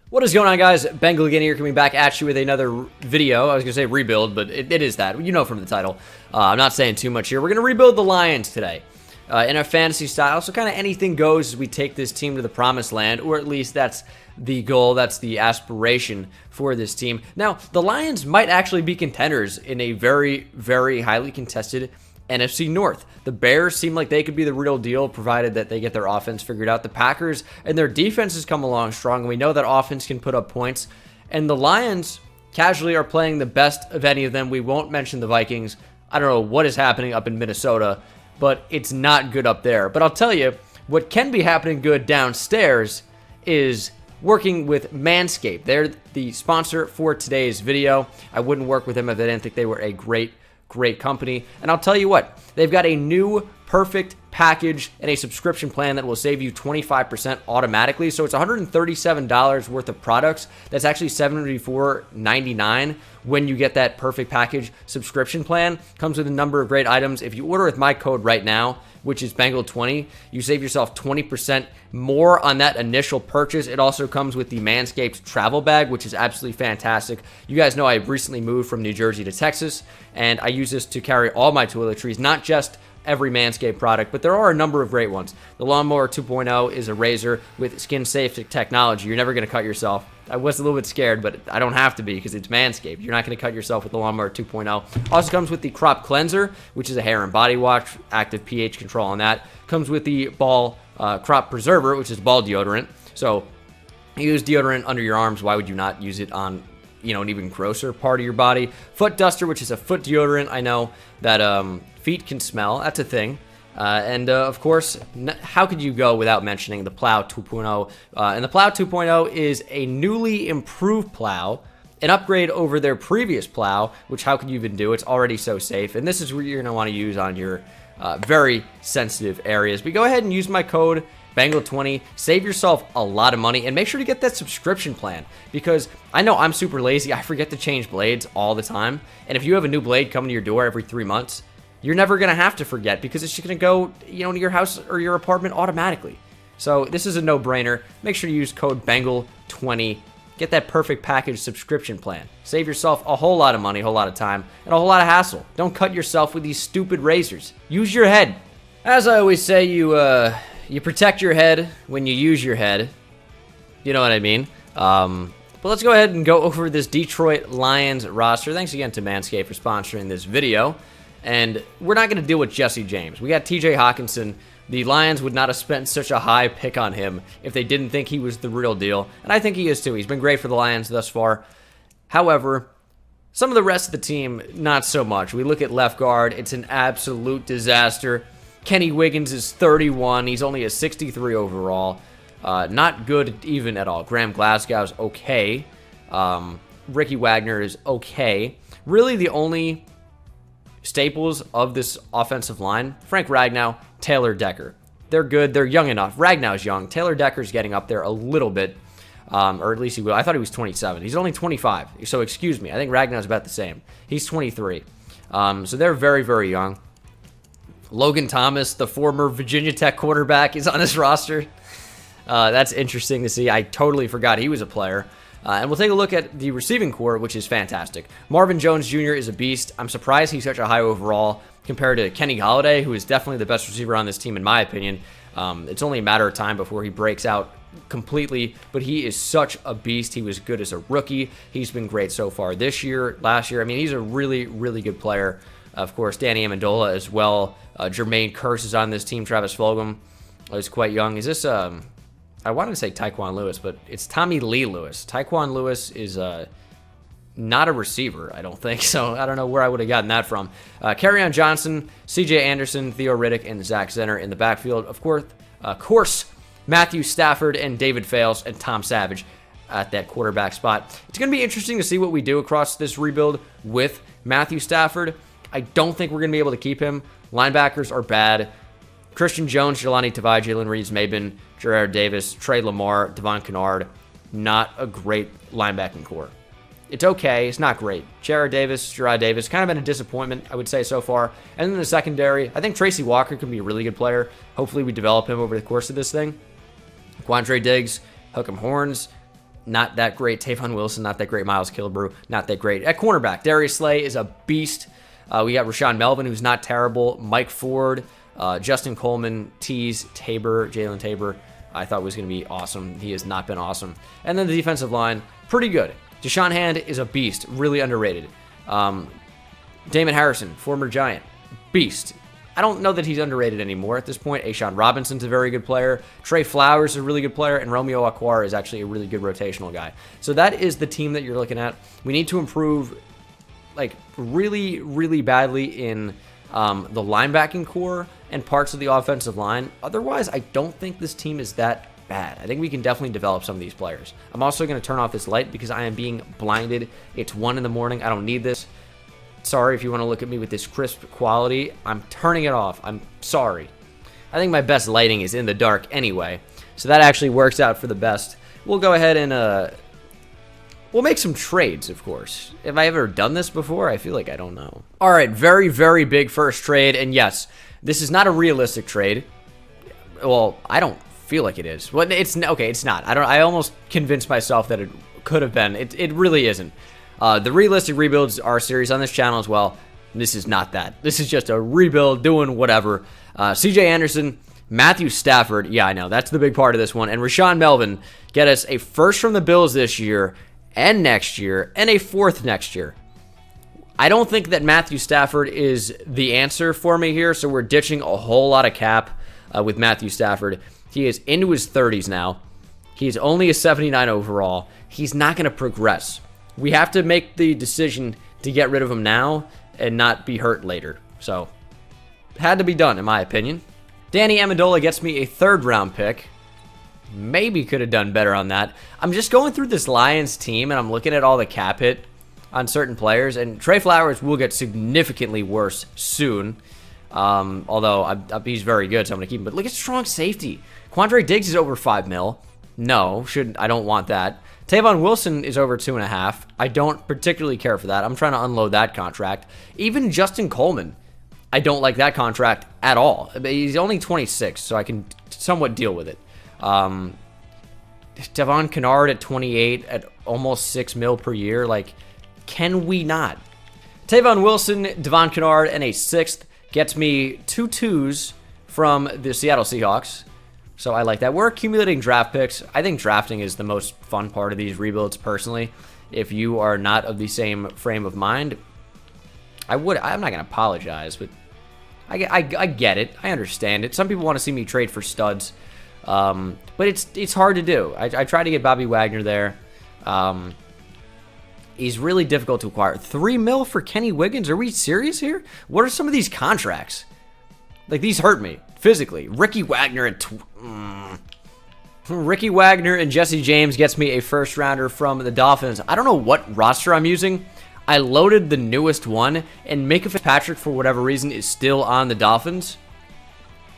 What is going on, guys? Bengal King here, coming back at you with another video. I was going to say rebuild, but it is that. You know from the title. I'm not saying too much here. We're going to rebuild the Lions today in a fantasy style. So kind of anything goes as we take this team to the promised land, or at least that's the goal. That's the aspiration for this team. Now, the Lions might actually be contenders in a very, very highly contested NFC North. The Bears seem like they could be the real deal, provided that they get their offense figured out. The Packers and their defense has come along strong, and we know that offense can put up points. And the Lions casually are playing the best of any of them. We won't mention the Vikings. I don't know what is happening up in Minnesota, but it's not good up there. But I'll tell you, what can be happening good downstairs is working with Manscaped. They're the sponsor for today's video. I wouldn't work with them if I didn't think they were a great company. And I'll tell you what, they've got a new perfect package and a subscription plan that will save you 25% automatically. So it's $137 worth of products. That's actually $74.99 when you get that perfect package subscription plan. Comes with a number of great items. If you order with my code right now, which is Bengal20, you save yourself 20% more on that initial purchase. It also comes with the Manscaped travel bag, which is absolutely fantastic. You guys know I recently moved from New Jersey to Texas, and I use this to carry all my toiletries, not just every Manscaped product, but there are a number of great ones. The Lawnmower 2.0 is a razor with skin-safe technology. You're never going to cut yourself. I was a little bit scared, but I don't have to be because it's Manscaped. You're not going to cut yourself with the Lawnmower 2.0. Also comes with the Crop Cleanser, which is a hair and body wash, active pH control on that. Comes with the Ball Crop Preserver, which is ball deodorant. So you use deodorant under your arms. Why would you not use it on, you know, an even grosser part of your body? Foot Duster, which is a foot deodorant. I know that feet can smell. That's a thing. And of course, how could you go without mentioning the Plow 2.0? And the Plow 2.0 is a newly improved plow, an upgrade over their previous plow, which how could you even do? It's already so safe. And this is what you're going to want to use on your very sensitive areas. But go ahead and use my code Bengal20, save yourself a lot of money, and make sure to get that subscription plan, because I know I'm super lazy. I forget to change blades all the time. And if you have a new blade coming to your door every 3 months, you're never going to have to forget, because it's just going to go, you know, to your house or your apartment automatically. So this is a no-brainer. Make sure to use code Bengal20. Get that perfect package subscription plan. Save yourself a whole lot of money, a whole lot of time, and a whole lot of hassle. Don't cut yourself with these stupid razors. Use your head. As I always say, you protect your head when you use your head. You know what I mean? But let's go ahead and go over this Detroit Lions roster. Thanks again to Manscaped for sponsoring this video. And we're not going to deal with Jesse James. We got TJ Hawkinson. The Lions would not have spent such a high pick on him if they didn't think he was the real deal. And I think he is too. He's been great for the Lions thus far. However, some of the rest of the team, not so much. We look at left guard. It's an absolute disaster. Kenny Wiggins is 31. He's only a 63 overall. Not good even at all. Graham Glasgow's okay. Ricky Wagner is okay. Really the only staples of this offensive line, Frank Ragnow, Taylor Decker. They're good. They're young enough. Ragnow's young. Taylor Decker's getting up there a little bit, or at least he will. I thought he was 27. He's only 25, so excuse me. I think Ragnow's about the same. He's 23. So they're very, very young. Logan Thomas, the former Virginia Tech quarterback, is on this roster. That's interesting to see. I totally forgot he was a player. And we'll take a look at the receiving core, which is fantastic. Marvin Jones Jr. is a beast. I'm surprised he's such a high overall compared to Kenny Golladay, who is definitely the best receiver on this team, in my opinion. It's only a matter of time before he breaks out completely, but he is such a beast. He was good as a rookie. He's been great so far this year, last year. I mean, he's a really, really good player. Of course, Danny Amendola as well. Jermaine Kearse is on this team. Travis Fulgham is quite young. Is this... I wanted to say Tyquan Lewis, but it's Tommy Lee Lewis. Tyquan Lewis is not a receiver, I don't think. So I don't know where I would have gotten that from. Kerryon Johnson, C.J. Anderson, Theo Riddick, and Zach Zenner in the backfield. Of course, Matthew Stafford and David Fales and Tom Savage at that quarterback spot. It's going to be interesting to see what we do across this rebuild with Matthew Stafford. I don't think we're going to be able to keep him. Linebackers are bad. Christian Jones, Jelani Tavai, Jalen Reeves-Maybin, Gerard Davis, Trey Lamar, Devon Kennard. Not a great linebacking core. It's okay. It's not great. Gerard Davis, Gerard Davis, kind of been a disappointment, I would say, so far. And then the secondary, I think Tracy Walker can be a really good player. Hopefully we develop him over the course of this thing. Quandre Diggs, Hook'em Horns, not that great. Tavon Wilson, not that great. Miles Killebrew, not that great. At cornerback, Darius Slay is a beast. We got Rashawn Melvin, who's not terrible. Mike Ford, Justin Coleman, Tease, Jalen Tabor, I thought was going to be awesome. He has not been awesome. And then the defensive line, pretty good. Deshaun Hand is a beast, really underrated. Damon Harrison, former Giant, beast. I don't know that he's underrated anymore at this point. Ashawn Robinson's a very good player. Trey Flowers is a really good player. And Romeo Aquara is actually a really good rotational guy. So that is the team that you're looking at. We need to improve like really, really badly in the linebacking core and parts of the offensive line. Otherwise, I don't think this team is that bad. I think we can definitely develop some of these players. I'm also going to turn off this light because I am being blinded. It's 1 in the morning. I don't need this. Sorry if you want to look at me with this crisp quality. I'm turning it off. I'm sorry. I think my best lighting is in the dark anyway, so that actually works out for the best. We'll go ahead and we'll make some trades, of course. Have I ever done this before? I feel like I don't know. All right, very, very big first trade, and yes, this is not a realistic trade. Well, I don't feel like it is. Well, it's okay. It's not. I almost convinced myself that it could have been. It really isn't. The realistic rebuilds are a series on this channel as well. This is not that. This is just a rebuild doing whatever. CJ Anderson, Matthew Stafford. Yeah, I know. That's the big part of this one. And Rashawn Melvin get us a first from the Bills this year and next year and a fourth next year. I don't think that Matthew Stafford is the answer for me here, so we're ditching a whole lot of cap with Matthew Stafford. He is into his 30s now. He's only a 79 overall. He's not going to progress. We have to make the decision to get rid of him now and not be hurt later. So, had to be done, in my opinion. Danny Amendola gets me a 3rd-round pick. Maybe could have done better on that. I'm just going through this Lions team, and I'm looking at all the cap hit on certain players, and Trey Flowers will get significantly worse soon. Although he's very good, so I'm going to keep him. But look at strong safety. Quandre Diggs is over $5 million. No, I don't want that. Tavon Wilson is over 2.5. I don't particularly care for that. I'm trying to unload that contract. Even Justin Coleman, I don't like that contract at all. He's only 26, so I can somewhat deal with it. Devon Kennard at 28 at almost $6 million per year. Like, can we not? Tavon Wilson, Devon Kennard, and a 6th gets me 2 2s from the Seattle Seahawks. So I like that. We're accumulating draft picks. I think drafting is the most fun part of these rebuilds, personally. If you are not of the same frame of mind, I'm not going to apologize, but I get it. I understand it. Some people want to see me trade for studs, but it's hard to do. I tried to get Bobby Wagner there. He's really difficult to acquire. $3 million for Kenny Wiggins? Are we serious here? What are some of these contracts? Like, these hurt me physically. Ricky Wagner and Jesse James gets me a 1st-rounder from the Dolphins. I don't know what roster I'm using. I loaded the newest one, and Micah Fitzpatrick, for whatever reason, is still on the Dolphins.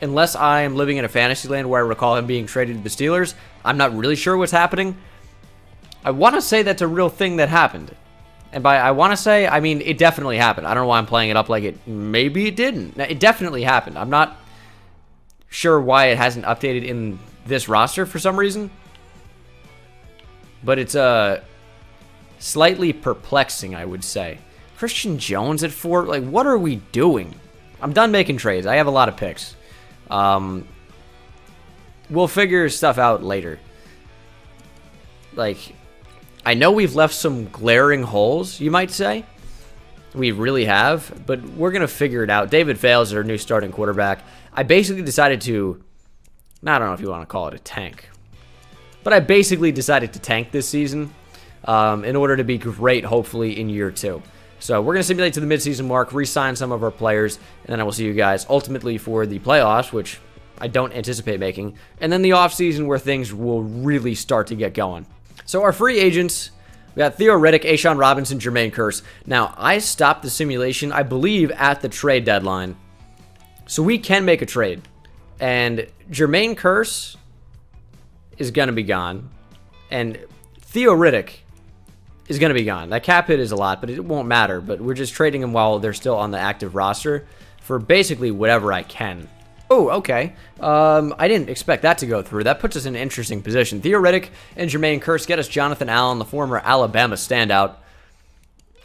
Unless I am living in a fantasy land where I recall him being traded to the Steelers, I'm not really sure what's happening. I want to say that's a real thing that happened. And by I want to say, I mean, it definitely happened. I don't know why I'm playing it up like it maybe it didn't. It definitely happened. I'm not sure why it hasn't updated in this roster for some reason. But it's slightly perplexing, I would say. Christian Jones at 4? Like, what are we doing? I'm done making trades. I have a lot of picks. We'll figure stuff out later. Like, I know we've left some glaring holes, you might say. We really have, but we're going to figure it out. David Fales is our new starting quarterback. I basically decided to, I don't know if you want to call it a tank, but I basically decided to tank this season in order to be great, hopefully, in year 2. So we're going to simulate to the midseason mark, re-sign some of our players, and then I will see you guys ultimately for the playoffs, which I don't anticipate making, and then the offseason where things will really start to get going. So our free agents, we got Theo Riddick, Ashawn Robinson, Jermaine Kearse. Now, I stopped the simulation, I believe, at the trade deadline. So we can make a trade. And Jermaine Kearse is going to be gone. And Theo Riddick is going to be gone. That cap hit is a lot, but it won't matter. But we're just trading them while they're still on the active roster for basically whatever I can. Oh, okay. I didn't expect that to go through. That puts us in an interesting position. Theo Riddick and Jermaine Kearse get us Jonathan Allen, the former Alabama standout.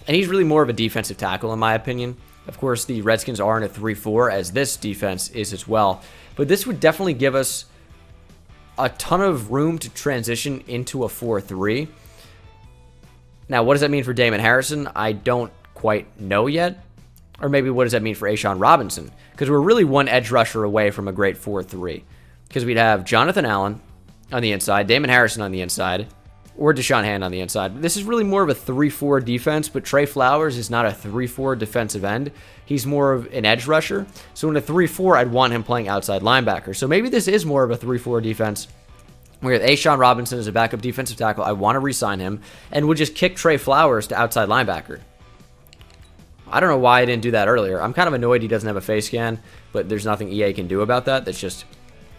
And he's really more of a defensive tackle, in my opinion. Of course, the Redskins are in a 3-4, as this defense is as well. But this would definitely give us a ton of room to transition into a 4-3. Now, what does that mean for Damon Harrison? I don't quite know yet. Or maybe what does that mean for A'Shawn Robinson? Because we're really one edge rusher away from a great 4-3. Because we'd have Jonathan Allen on the inside, Damon Harrison on the inside, or Deshaun Hand on the inside. This is really more of a 3-4 defense, but Trey Flowers is not a 3-4 defensive end. He's more of an edge rusher. So in a 3-4, I'd want him playing outside linebacker. So maybe this is more of a 3-4 defense. Where A'Shawn Robinson is a backup defensive tackle, I want to re-sign him, and would just kick Trey Flowers to outside linebacker. I don't know why I didn't do that earlier. I'm kind of annoyed he doesn't have a face scan, but there's nothing EA can do about that. That's just,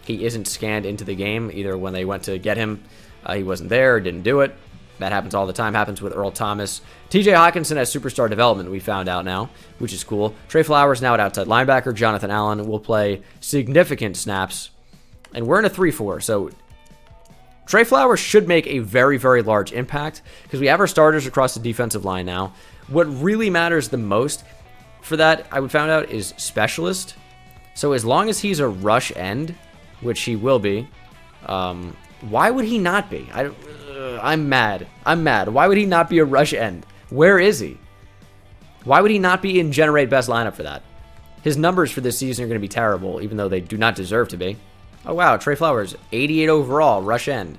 he isn't scanned into the game. Either when they went to get him, he wasn't there, didn't do it. That happens all the time. Happens with Earl Thomas. TJ Hawkinson has superstar development, we found out now, which is cool. Trey Flowers now at outside linebacker. Jonathan Allen will play significant snaps. And we're in a 3-4, so Trey Flowers should make a very, very large impact because we have our starters across the defensive line now. What really matters the most for that, I found out, is specialist. So as long as he's a rush end, which he will be, why would he not be? I'm mad. I'm mad. Why would he not be a rush end? Where is he? Why would he not be in Generate Best lineup for that? His numbers for this season are going to be terrible, even though they do not deserve to be. Oh, wow. Trey Flowers, 88 overall, rush end.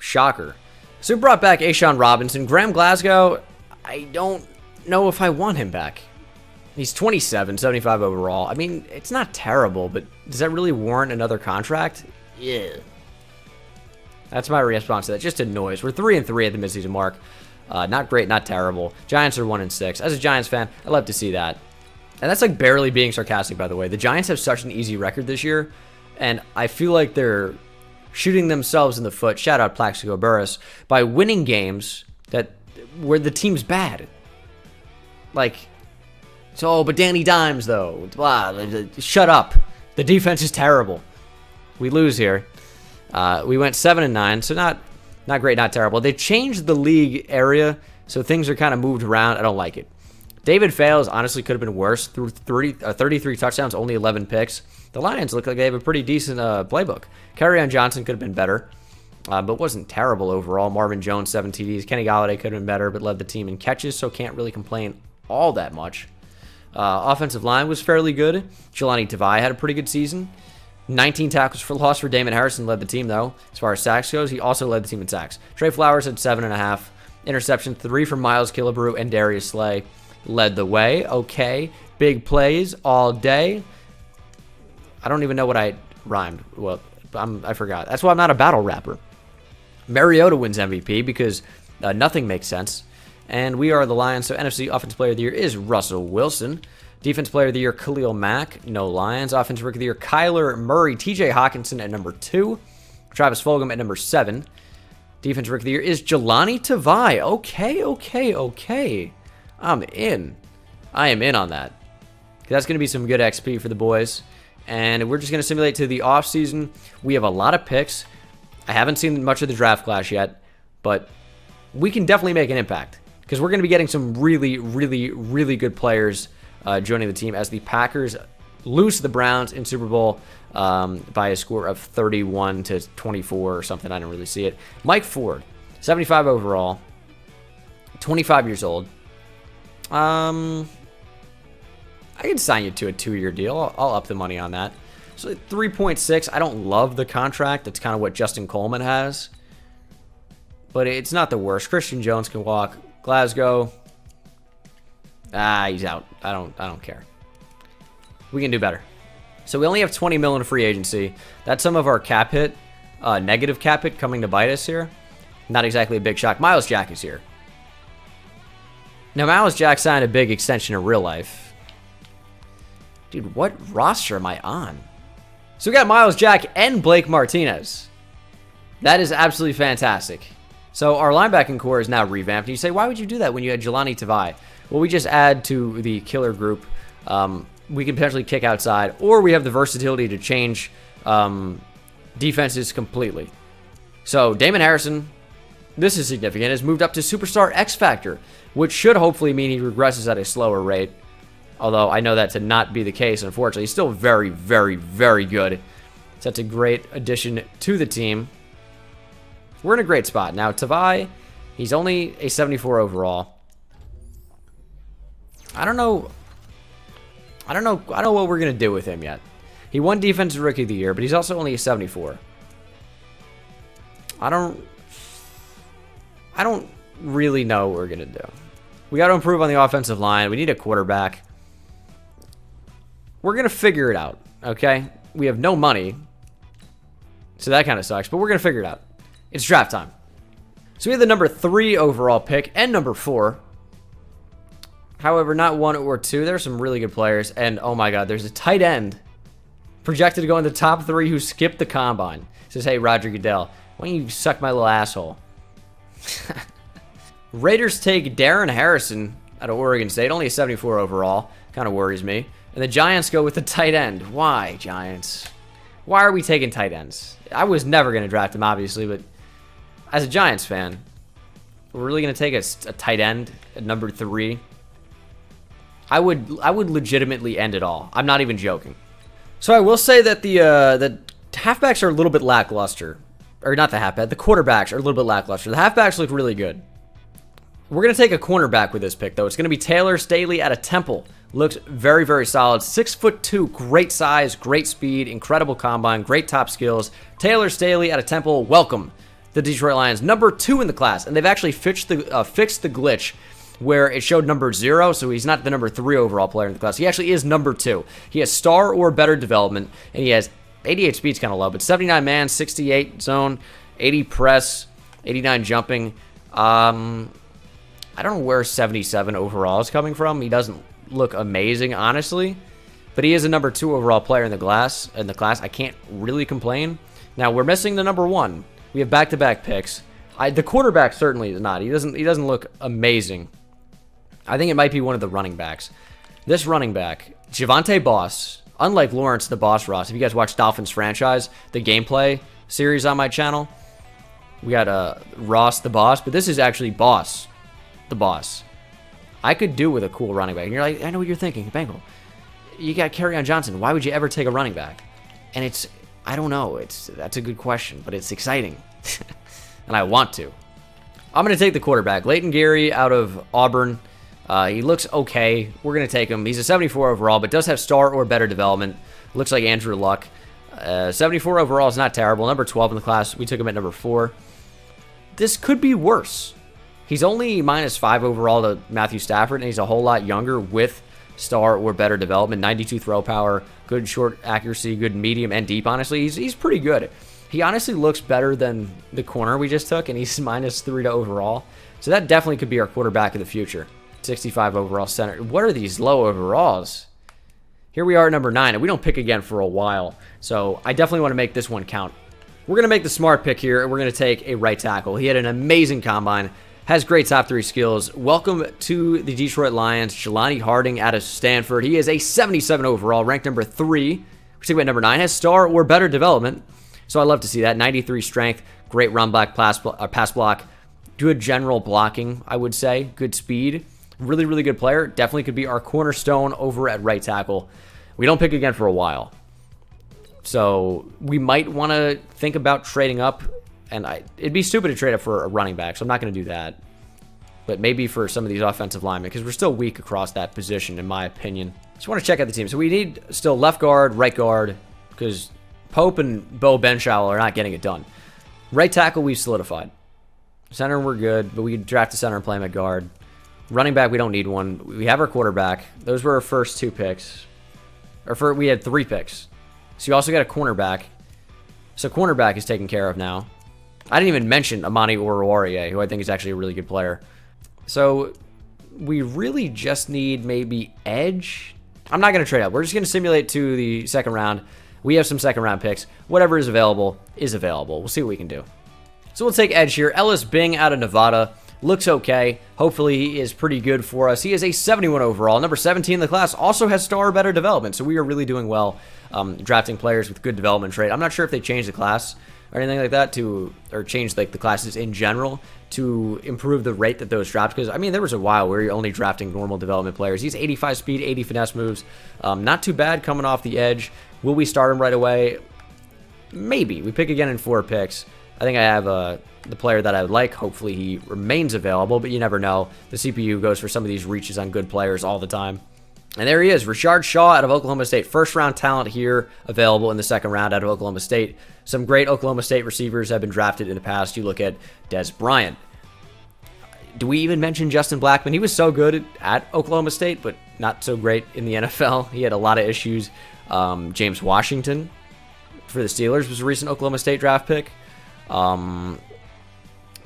Shocker. So we brought back A'Shawn Robinson. Graham Glasgow, I don't know if I want him back. He's 27, 75 overall. I mean, it's not terrible, but does that really warrant another contract? Yeah. That's my response to that. Just a noise. We're 3-3 at the midseason mark. Not great, not terrible. Giants are 1-6. As a Giants fan, I love to see that. And that's like barely being sarcastic, by the way. The Giants have such an easy record this year, and I feel like they're shooting themselves in the foot, shout out Plaxico Burress, by winning games where the team's bad. Like, so, but Danny Dimes, though. Blah, shut up. The defense is terrible. We lose here. We went 7-9, so not great, not terrible. They changed the league area, so things are kind of moved around. I don't like it. David Fales honestly could have been worse. Through 33 touchdowns, only 11 picks. The Lions look like they have a pretty decent playbook. Kerryon Johnson could have been better, but wasn't terrible overall. Marvin Jones, 7 TDs. Kenny Golladay could have been better, but led the team in catches, so can't really complain all that much. Offensive line was fairly good. Jelani Tavai had a pretty good season. 19 tackles for loss for Damon Harrison, led the team, though. As far as sacks goes, he also led the team in sacks. Trey Flowers had 7.5. Interception, 3 from Miles Killebrew and Darius Slay. Led the way. Okay. Big plays all day. I don't even know what I rhymed. Well, I forgot. That's why I'm not a battle rapper. Mariota wins MVP because nothing makes sense. And we are the Lions, so NFC Offensive Player of the Year is Russell Wilson. Defense Player of the Year, Khalil Mack. No Lions. Offensive Rookie of the Year, Kyler Murray. TJ Hawkinson at number 2. Travis Fulgham at number 7. Defense Rookie of the Year is Jelani Tavai. Okay. I'm in. I am in on that. That's going to be some good XP for the boys. And we're just going to simulate to the offseason. We have a lot of picks. I haven't seen much of the draft class yet, but we can definitely make an impact because we're going to be getting some really, really, really good players joining the team as the Packers lose to the Browns in Super Bowl by a score of 31-24 or something. I don't really see it. Mike Ford, 75 overall, 25 years old. I can sign you to a 2-year deal. I'll up the money on that. So 3.6. I don't love the contract. That's kind of what Justin Coleman has, but it's not the worst. Christian Jones can walk. Glasgow, he's out. I don't care. We can do better. So we only have 20 million in free agency. That's some of our cap hit, negative cap hit coming to bite us here. Not exactly a big shock. Miles Jack is here. Now, Miles Jack signed a big extension in real life. Dude, what roster am I on? So we got Miles Jack and Blake Martinez. That is absolutely fantastic. So our linebacking core is now revamped. And you say, why would you do that when you had Jelani Tavai? Well, we just add to the killer group we can potentially kick outside, or we have the versatility to change defenses completely. So Damon Harrison, this is significant, has moved up to Superstar X Factor, which should hopefully mean he regresses at a slower rate. Although I know that to not be the case, unfortunately. He's still very, very, very good. So that's a great addition to the team. We're in a great spot. Now, Tavai, he's only a 74 overall. I don't know what we're going to do with him yet. He won Defensive Rookie of the Year, but he's also only a 74. I don't really know what we're going to do. We got to improve on the offensive line. We need a quarterback. We're going to figure it out, okay? We have no money, so that kind of sucks, but we're going to figure it out. It's draft time. So we have the number 3 overall pick and number 4. However, not 1 or 2. There's some really good players, and oh my god, there's a tight end projected to go in the top 3 who skipped the combine. Says, hey, Roger Goodell, why don't you suck my little asshole? Raiders take Darren Harrison out of Oregon State, only a 74 overall. Kind of worries me. And the Giants go with the tight end. Why, Giants? Why are we taking tight ends? I was never going to draft him, obviously, but as a Giants fan, we're really going to take a tight end at number 3. I would legitimately end it all. I'm not even joking. So I will say that the halfbacks are a little bit lackluster. Or not the halfback, the quarterbacks are a little bit lackluster. The halfbacks look really good. We're going to take a cornerback with this pick, though. It's going to be Taylor Staley out of Temple. Looks very, very solid. 6'2", great size, great speed, incredible combine, great top skills. Taylor Staley out of Temple, welcome. The Detroit Lions, number 2 in the class. And they've actually fixed the glitch where it showed number 0, so he's not the number 3 overall player in the class. He actually is number 2. He has star or better development, and he has 88 speed's kind of low, but 79 man, 68 zone, 80 press, 89 jumping. I don't know where 77 overall is coming from. He doesn't look amazing, honestly, but he is a number 2 overall player in the class. I can't really complain. Now we're missing the number 1. We have back-to-back picks. The quarterback certainly is not. He doesn't look amazing. I think it might be one of the running backs. This running back, Javonte Boss, unlike Lawrence the Boss Ross. If you guys watch Dolphins Franchise, the gameplay series on my channel, we got Ross the Boss, but this is actually Boss the Boss. I could do with a cool running back. And you're like, I know what you're thinking, Bengal. You got Kerryon Johnson. Why would you ever take a running back? And I don't know. That's a good question, but it's exciting. And I want to. I'm going to take the quarterback. Leighton Gary out of Auburn. He looks okay. We're going to take him. He's a 74 overall, but does have star or better development. Looks like Andrew Luck. 74 overall is not terrible. Number 12 in the class. We took him at number 4. This could be worse. He's only -5 overall to Matthew Stafford, and he's a whole lot younger with star or better development. 92 throw power, good short accuracy, good medium and deep, honestly. He's pretty good. He honestly looks better than the corner we just took, and he's -3 to overall. So that definitely could be our quarterback of the future. 65 overall center. What are these low overalls? Here we are at number 9, and we don't pick again for a while. So I definitely want to make this one count. We're going to make the smart pick here, and we're going to take a right tackle. He had an amazing combine. Has great top 3 skills. Welcome to the Detroit Lions, Jelani Harding out of Stanford. He is a 77 overall, ranked number 3. We're taking at number 9. Has star or better development. So I love to see that. 93 strength, great run block, pass block, good general blocking, I would say. Good speed. Really, really good player. Definitely could be our cornerstone over at right tackle. We don't pick again for a while. So we might want to think about trading up. And it'd be stupid to trade up for a running back, so I'm not going to do that. But maybe for some of these offensive linemen, because we're still weak across that position, in my opinion. Just want to check out the team. So we need still left guard, right guard, because Pope and Bo Benshaw are not getting it done. Right tackle, we've solidified. Center, we're good, but we can draft a center and play him at guard. Running back, we don't need one. We have our quarterback. Those were our first 2 picks. We had 3 picks. So you also got a cornerback. So cornerback is taken care of now. I didn't even mention Amani Oruwariye, who I think is actually a really good player. So we really just need maybe edge. I'm not going to trade up. We're just going to simulate to the second round. We have some second round picks. Whatever is available is available. We'll see what we can do. So we'll take edge here. Ellis Bing out of Nevada. looks okay. Hopefully he is pretty good for us. He is a 71 overall. Number 17 in the class, also has star or better development, so we are really doing well drafting players with good development trait. I'm not sure if they changed the class or anything like that or change like the classes in general to improve the rate that those draft, because I mean there was a while where you're only drafting normal development players. He's 85 speed, 80 finesse moves, not too bad coming off the edge. Will we start him right away? Maybe. We pick again in 4 picks. I think I have the player that I would like. Hopefully he remains available, but you never know. The CPU goes for some of these reaches on good players all the time. And there he is, Rashard Shaw out of Oklahoma State. First round talent here available in the second round out of Oklahoma State. Some great Oklahoma State receivers have been drafted in the past. You look at Des Bryant. Do we even mention Justin Blackman? He was so good at Oklahoma State, but not so great in the NFL. He had a lot of issues. James Washington for the Steelers was a recent Oklahoma State draft pick. Not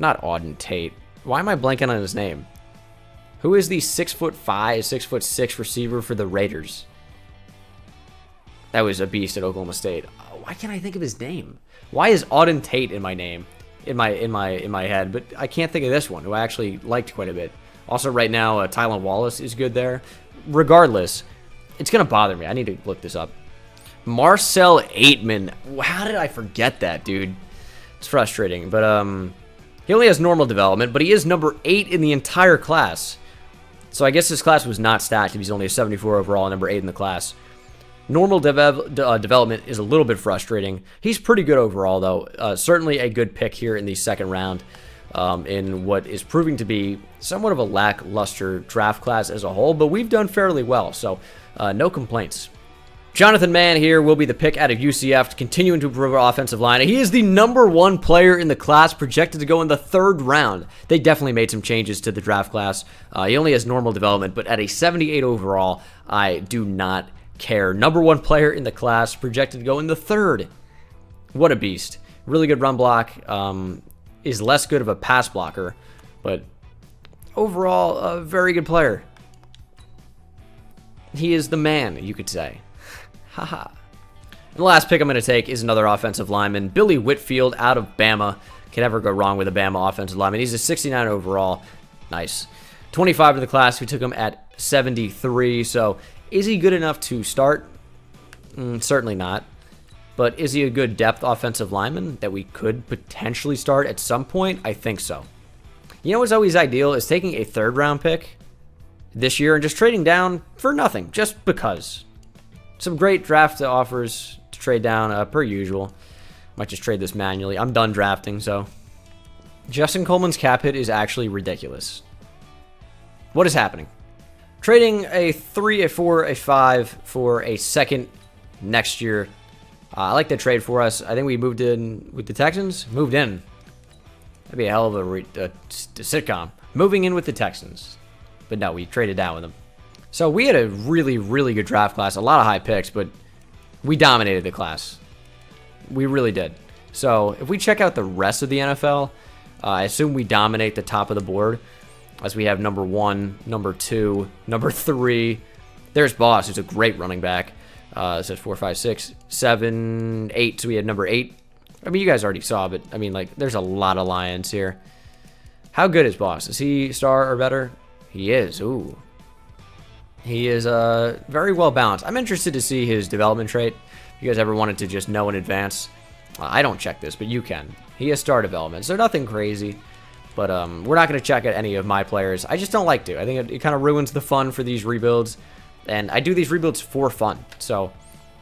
Auden Tate. Why am I blanking on his name? Who is the 6'5", 6'6" receiver for the Raiders? That was a beast at Oklahoma State. Why can't I think of his name? Why is Auden Tate in my name, in my head? But I can't think of this one, who I actually liked quite a bit. Also, right now, Tylan Wallace is good there. Regardless, it's gonna bother me. I need to look this up. Marcel Aitman. How did I forget that, dude? It's frustrating, but he only has normal development, but he is number 8 in the entire class. So I guess this class was not stacked if he's only a 74 overall and number 8 in the class. Normal development is a little bit frustrating. He's pretty good overall, though. Certainly a good pick here in the second round in what is proving to be somewhat of a lackluster draft class as a whole, but we've done fairly well, so no complaints. Jonathan Mann here will be the pick out of UCF, continuing to improve our offensive line. He is the number 1 player in the class, projected to go in the 3rd round. They definitely made some changes to the draft class. He only has normal development, but at a 78 overall, I do not care. Number 1 player in the class, projected to go in the 3rd. What a beast. Really good run block. Is less good of a pass blocker, but overall, a very good player. He is the man, you could say. Haha. And the last pick I'm going to take is another offensive lineman, Billy Whitfield out of Bama. Can never go wrong with a Bama offensive lineman. He's a 69 overall. Nice. 25 in the class. We took him at 73. So is he good enough to start? Certainly not. But is he a good depth offensive lineman that we could potentially start at some point? I think so. You know what's always ideal is taking a 3rd round pick this year and just trading down for nothing, just because. Some great draft offers to trade down, per usual. Might just trade this manually. I'm done drafting, so. Justin Coleman's cap hit is actually ridiculous. What is happening? Trading a 3, a 4, a 5 for a 2nd next year. I like that trade for us. I think we moved in with the Texans. Moved in. That'd be a hell of a sitcom. Moving in with the Texans. But no, we traded down with them. So we had a really, really good draft class. A lot of high picks, but we dominated the class. We really did. So if we check out the rest of the NFL, I assume we dominate the top of the board, as we have number 1, number 2, number 3. There's Boss, who's a great running back. It says 4, 5, 6, 7, 8. So we had number 8. I mean, you guys already saw, but I mean, like, there's a lot of Lions here. How good is Boss? Is he star or better? He is. Ooh. He is very well balanced. I'm interested to see his development trait. If you guys ever wanted to just know in advance, I don't check this, but you can. He has star development, so nothing crazy. But we're not going to check out any of my players. I just don't like to. I think it kind of ruins the fun for these rebuilds. And I do these rebuilds for fun. So,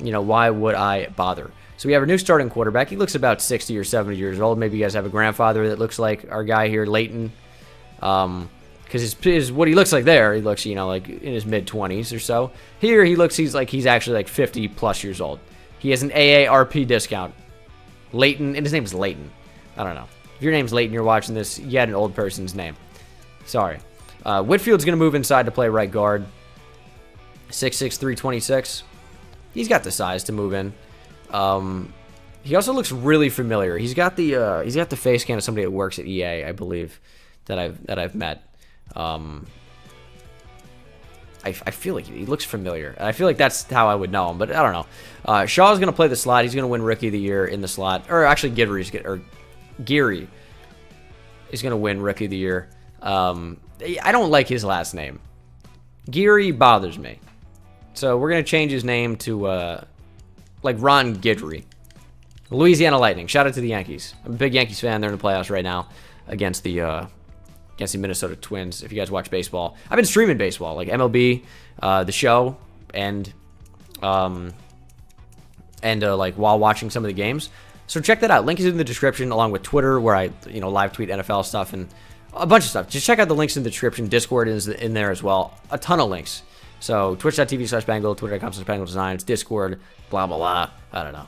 you know, why would I bother? So we have our new starting quarterback. He looks about 60 or 70 years old. Maybe you guys have a grandfather that looks like our guy here, Leighton. Because what he looks like there, he looks, you know, like in his mid-20s or so. Here, he's actually like 50-plus years old. He has an AARP discount. Leighton, and his name is Leighton. I don't know. If your name's Leighton, you're watching this, you had an old person's name. Sorry. Whitfield's going to move inside to play right guard. 6'6", 326. He's got the size to move in. He also looks really familiar. He's got the face scan of somebody that works at EA, I believe, that I've met. I feel like he looks familiar. I feel like that's how I would know him, but I don't know. Shaw's going to play the slot. He's going to win Rookie of the Year in the slot. Or actually, Geary is going to win Rookie of the Year. I don't like his last name. Geary bothers me. So we're going to change his name to, like, Ron Guidry. Louisiana Lightning. Shout out to the Yankees. I'm a big Yankees fan. They're in the playoffs right now against the Minnesota Twins, if you guys watch baseball. I've been streaming baseball, like MLB, the show, and like while watching some of the games. So check that out. Link is in the description, along with Twitter, where I live tweet NFL stuff and a bunch of stuff. Just check out the links in the description. Discord is in there as well. A ton of links. So twitch.tv/Bengal, twitter.com/BengalDesigns, Discord, blah, blah, blah. I don't know.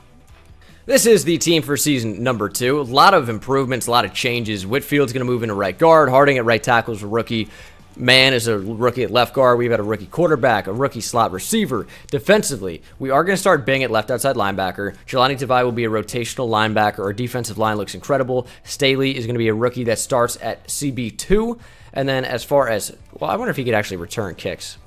This is the team for season number 2. A lot of improvements, a lot of changes. Whitfield's going to move into right guard. Harding at right tackle is a rookie. Mann is a rookie at left guard. We've got a rookie quarterback, a rookie slot receiver. Defensively, we are going to start Bing at left outside linebacker. Jelani Tavai will be a rotational linebacker. Our defensive line looks incredible. Staley is going to be a rookie that starts at CB2. And then as far as, well, I wonder if he could actually return kicks.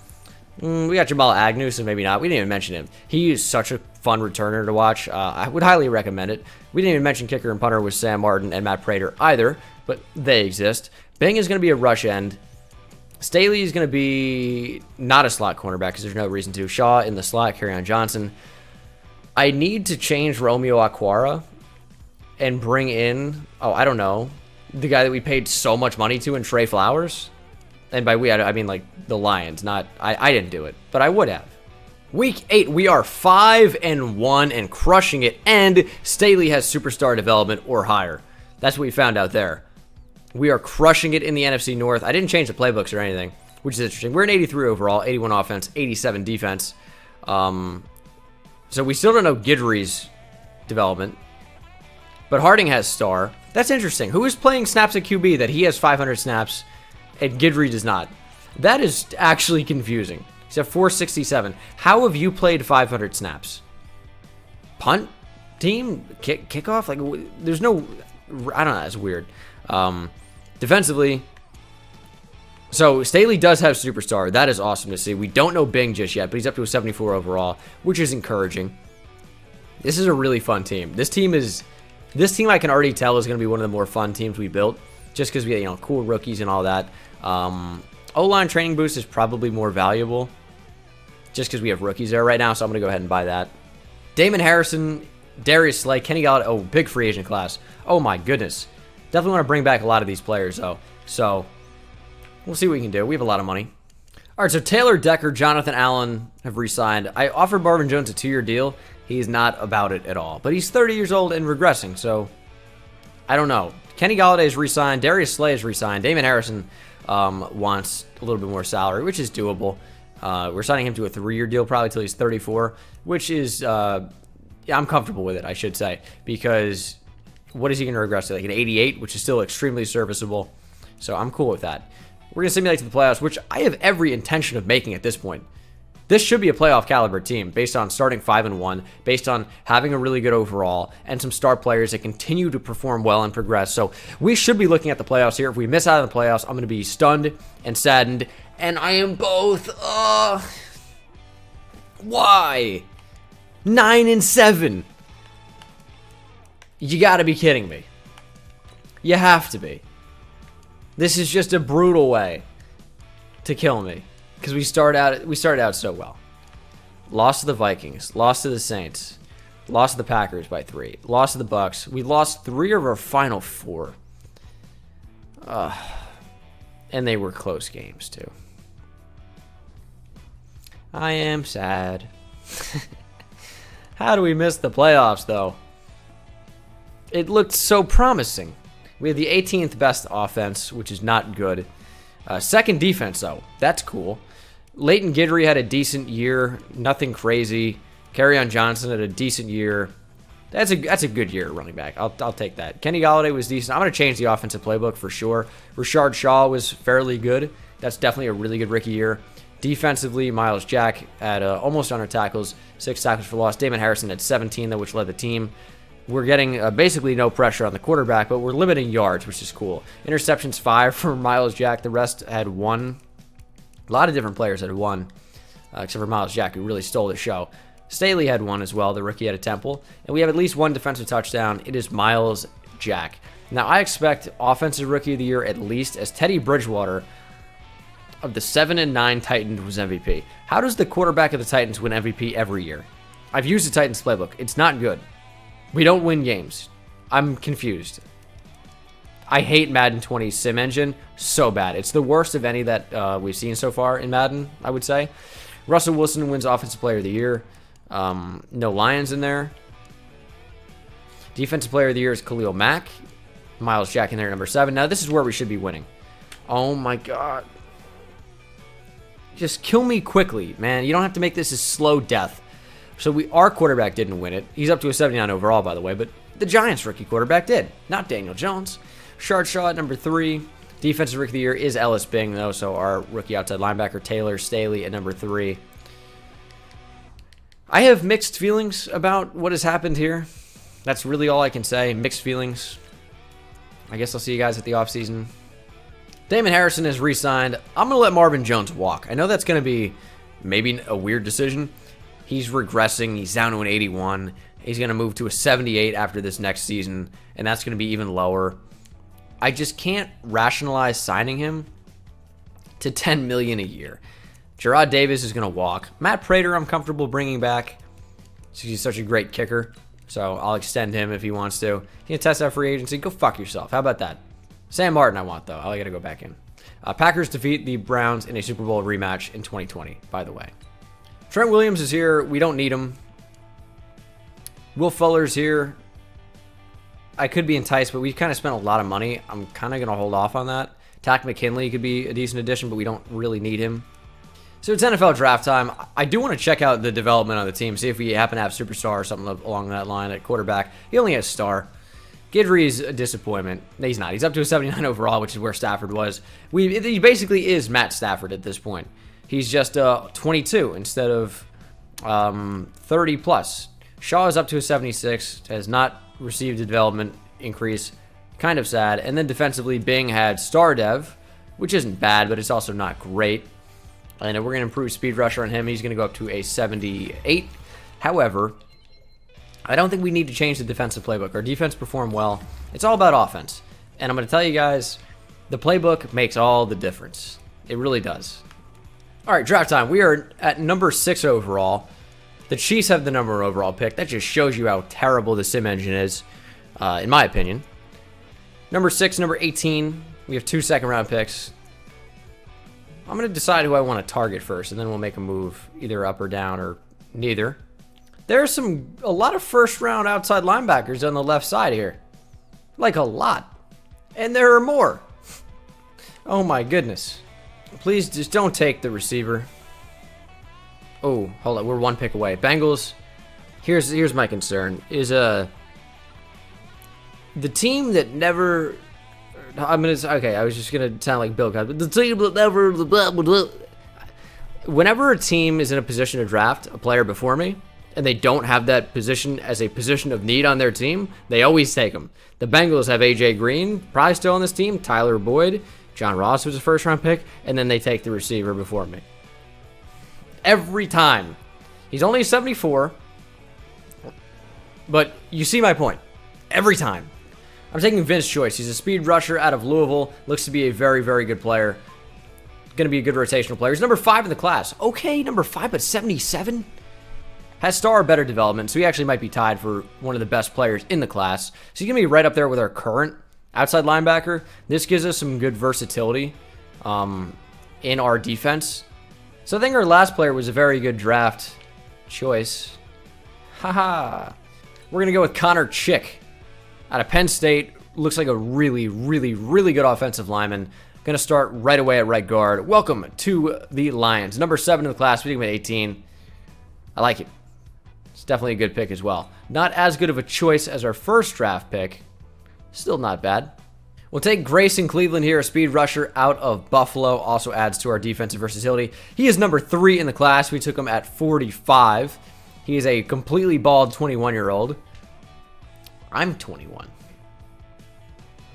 We got Jamal Agnew, so maybe not. We didn't even mention him. He is such a fun returner to watch. I would highly recommend it. We didn't even mention kicker and punter with Sam Martin and Matt Prater either, but they exist. Bing is going to be a rush end. Staley is going to be not a slot cornerback because there's no reason to. Shaw in the slot, Kerryon Johnson. I need to change Romeo Aquara and bring in, I don't know, the guy that we paid so much money to in Trey Flowers. And by we, I mean like the Lions, not, I didn't do it, but I would have. Week 8, we are 5-1 and crushing it, and Staley has superstar development or higher. That's what we found out there. We are crushing it in the NFC North. I didn't change the playbooks or anything, which is interesting. We're an 83 overall, 81 offense, 87 defense. So we still don't know Guidry's development, but Harding has star. That's interesting. Who is playing snaps at QB that he has 500 snaps and Guidry does not? That is actually confusing. He's at 467. How have you played 500 snaps? Punt team? Kickoff? Like, there's no, I don't know. That's weird. Defensively, so Staley does have superstar. That is awesome to see. We don't know Bing just yet, but he's up to a 74 overall, which is encouraging. This is a really fun team. This team I can already tell is going to be one of the more fun teams we built, just because we have, cool rookies and all that. O-line training boost is probably more valuable, just because we have rookies there right now, so I'm going to go ahead and buy that. Damon Harrison, Darius Slay, Kenny Galladay, big free agent class. Oh my goodness. Definitely want to bring back a lot of these players, though. So, we'll see what we can do. We have a lot of money. All right, so Taylor Decker, Jonathan Allen have re-signed. I offered Marvin Jones a 2-year deal. He's not about it at all. But he's 30 years old and regressing, so I don't know. Kenny Galladay is re-signed. Darius Slay is re-signed. Damon Harrison wants a little bit more salary, which is doable. We're signing him to a 3-year deal probably until he's 34, which is, yeah, I'm comfortable with it, I should say, because what is he going to regress to? Like an 88, which is still extremely serviceable. So I'm cool with that. We're going to simulate to the playoffs, which I have every intention of making at this point. This should be a playoff caliber team based on starting 5-1, based on having a really good overall, and some star players that continue to perform well and progress. So we should be looking at the playoffs here. If we miss out on the playoffs, I'm going to be stunned and saddened, and I am both. Why? 9-7. You gotta be kidding me. You have to be. This is just a brutal way to kill me. Because we started out so well. Lost to the Vikings, lost to the Saints, lost to the Packers by 3, lost to the Bucks. We lost 3 of our final 4. And they were close games too. I am sad. How do we miss the playoffs though? It looked so promising. We had the 18th best offense, which is not good. Second defense, though. That's cool. Leighton Guidry had a decent year. Nothing crazy. Kerryon Johnson had a decent year. That's a good year running back. I'll take that. Kenny Galladay was decent. I'm going to change the offensive playbook for sure. Rashard Shaw was fairly good. That's definitely a really good rookie year. Defensively, Miles Jack had almost 100 tackles, 6 tackles for loss. Damon Harrison had 17, though, which led the team. We're getting basically no pressure on the quarterback, but we're limiting yards, which is cool. Interceptions 5 for Miles Jack. The rest had 1. A lot of different players had 1, except for Miles Jack, who really stole the show. Staley had 1 as well. The rookie out of Temple. And we have at least 1 defensive touchdown. It is Miles Jack. Now, I expect Offensive Rookie of the Year at least, as Teddy Bridgewater of the 7 and 9 Titans was MVP. How does the quarterback of the Titans win MVP every year? I've used the Titans playbook. It's not good. We don't win games. I'm confused. I hate Madden 20 sim engine so bad. It's the worst of any that we've seen so far in Madden, I would say. Russell Wilson wins Offensive Player of the Year. No Lions in there. Defensive Player of the Year is Khalil Mack. Miles Jack in there, number 7. Now, this is where we should be winning. Oh, my God. Just kill me quickly, man. You don't have to make this a slow death. So our quarterback didn't win it. He's up to a 79 overall, by the way, but the Giants rookie quarterback did. Not Daniel Jones. Shard Shaw at number 3. Defensive Rookie of the Year is Ellis Bing, though, so our rookie outside linebacker, Taylor Staley, at number 3. I have mixed feelings about what has happened here. That's really all I can say. Mixed feelings. I guess I'll see you guys at the offseason. Damon Harrison is re-signed. I'm going to let Marvin Jones walk. I know that's going to be maybe a weird decision. He's regressing. He's down to an 81. He's going to move to a 78 after this next season, and that's going to be even lower. I just can't rationalize signing him to $10 million a year. Gerard Davis is going to walk. Matt Prater, I'm comfortable bringing back. He's such a great kicker, so I'll extend him if he wants to. He can test out free agency. Go fuck yourself. How about that? Sam Martin I want, though. I got to go back in. Packers defeat the Browns in a Super Bowl rematch in 2020, by the way. Trent Williams is here. We don't need him. Will Fuller's here. I could be enticed, but we kind of spent a lot of money. I'm kind of going to hold off on that. Tack McKinley could be a decent addition, but we don't really need him. So it's NFL draft time. I do want to check out the development on the team, see if we happen to have superstar or something along that line at quarterback. He only has star. Guidry's a disappointment. He's not. He's up to a 79 overall, which is where Stafford was. He basically is Matt Stafford at this point. He's just 22 instead of 30 plus. Shaw is up to a 76, has not received a development increase. Kind of sad. And then defensively, Bing had star dev, which isn't bad, but it's also not great. And we're going to improve speed rusher on him. He's going to go up to a 78. However, I don't think we need to change the defensive playbook. Our defense performed well. It's all about offense. And I'm going to tell you guys, the playbook makes all the difference. It really does. All right, draft time. We are at number 6 overall. The Chiefs have the number 1 overall pick. That just shows you how terrible the sim engine is, in my opinion. Number 6, number 18. We have 2 second-round picks. I'm going to decide who I want to target first, and then we'll make a move either up or down or neither. There's a lot of first-round outside linebackers on the left side here. Like a lot. And there are more. Oh, my goodness. Please just don't take the receiver. Oh, hold on. We're 1 pick away. Bengals. Here's my concern. Is the team that never... Okay, I was just going to sound like Bill Cosby. The team that never... Whenever a team is in a position to draft a player before me, and they don't have that position as a position of need on their team, they always take them. The Bengals have A.J. Green, probably still on this team, Tyler Boyd, John Ross was a first-round pick, and then they take the receiver before me. Every time. He's only 74, but you see my point. Every time. I'm taking Vince Choice. He's a speed rusher out of Louisville. Looks to be a very, very good player. Going to be a good rotational player. He's number 5 in the class. Okay, number 5, but 77? Has star or better development, so he actually might be tied for one of the best players in the class. So he's going to be right up there with our current outside linebacker. This gives us some good versatility in our defense. So I think our last player was a very good draft choice. Haha. We're going to go with Connor Chick out of Penn State. Looks like a really, really, really good offensive lineman. Going to start right away at right guard. Welcome to the Lions. Number 7 in the class, we think 18. I like it. It's definitely a good pick as well. Not as good of a choice as our first draft pick. Still not bad. We'll take Grayson Cleveland here, a speed rusher out of Buffalo. Also adds to our defensive versatility. He is number 3 in the class. We took him at 45. He is a completely bald 21-year-old. I'm 21.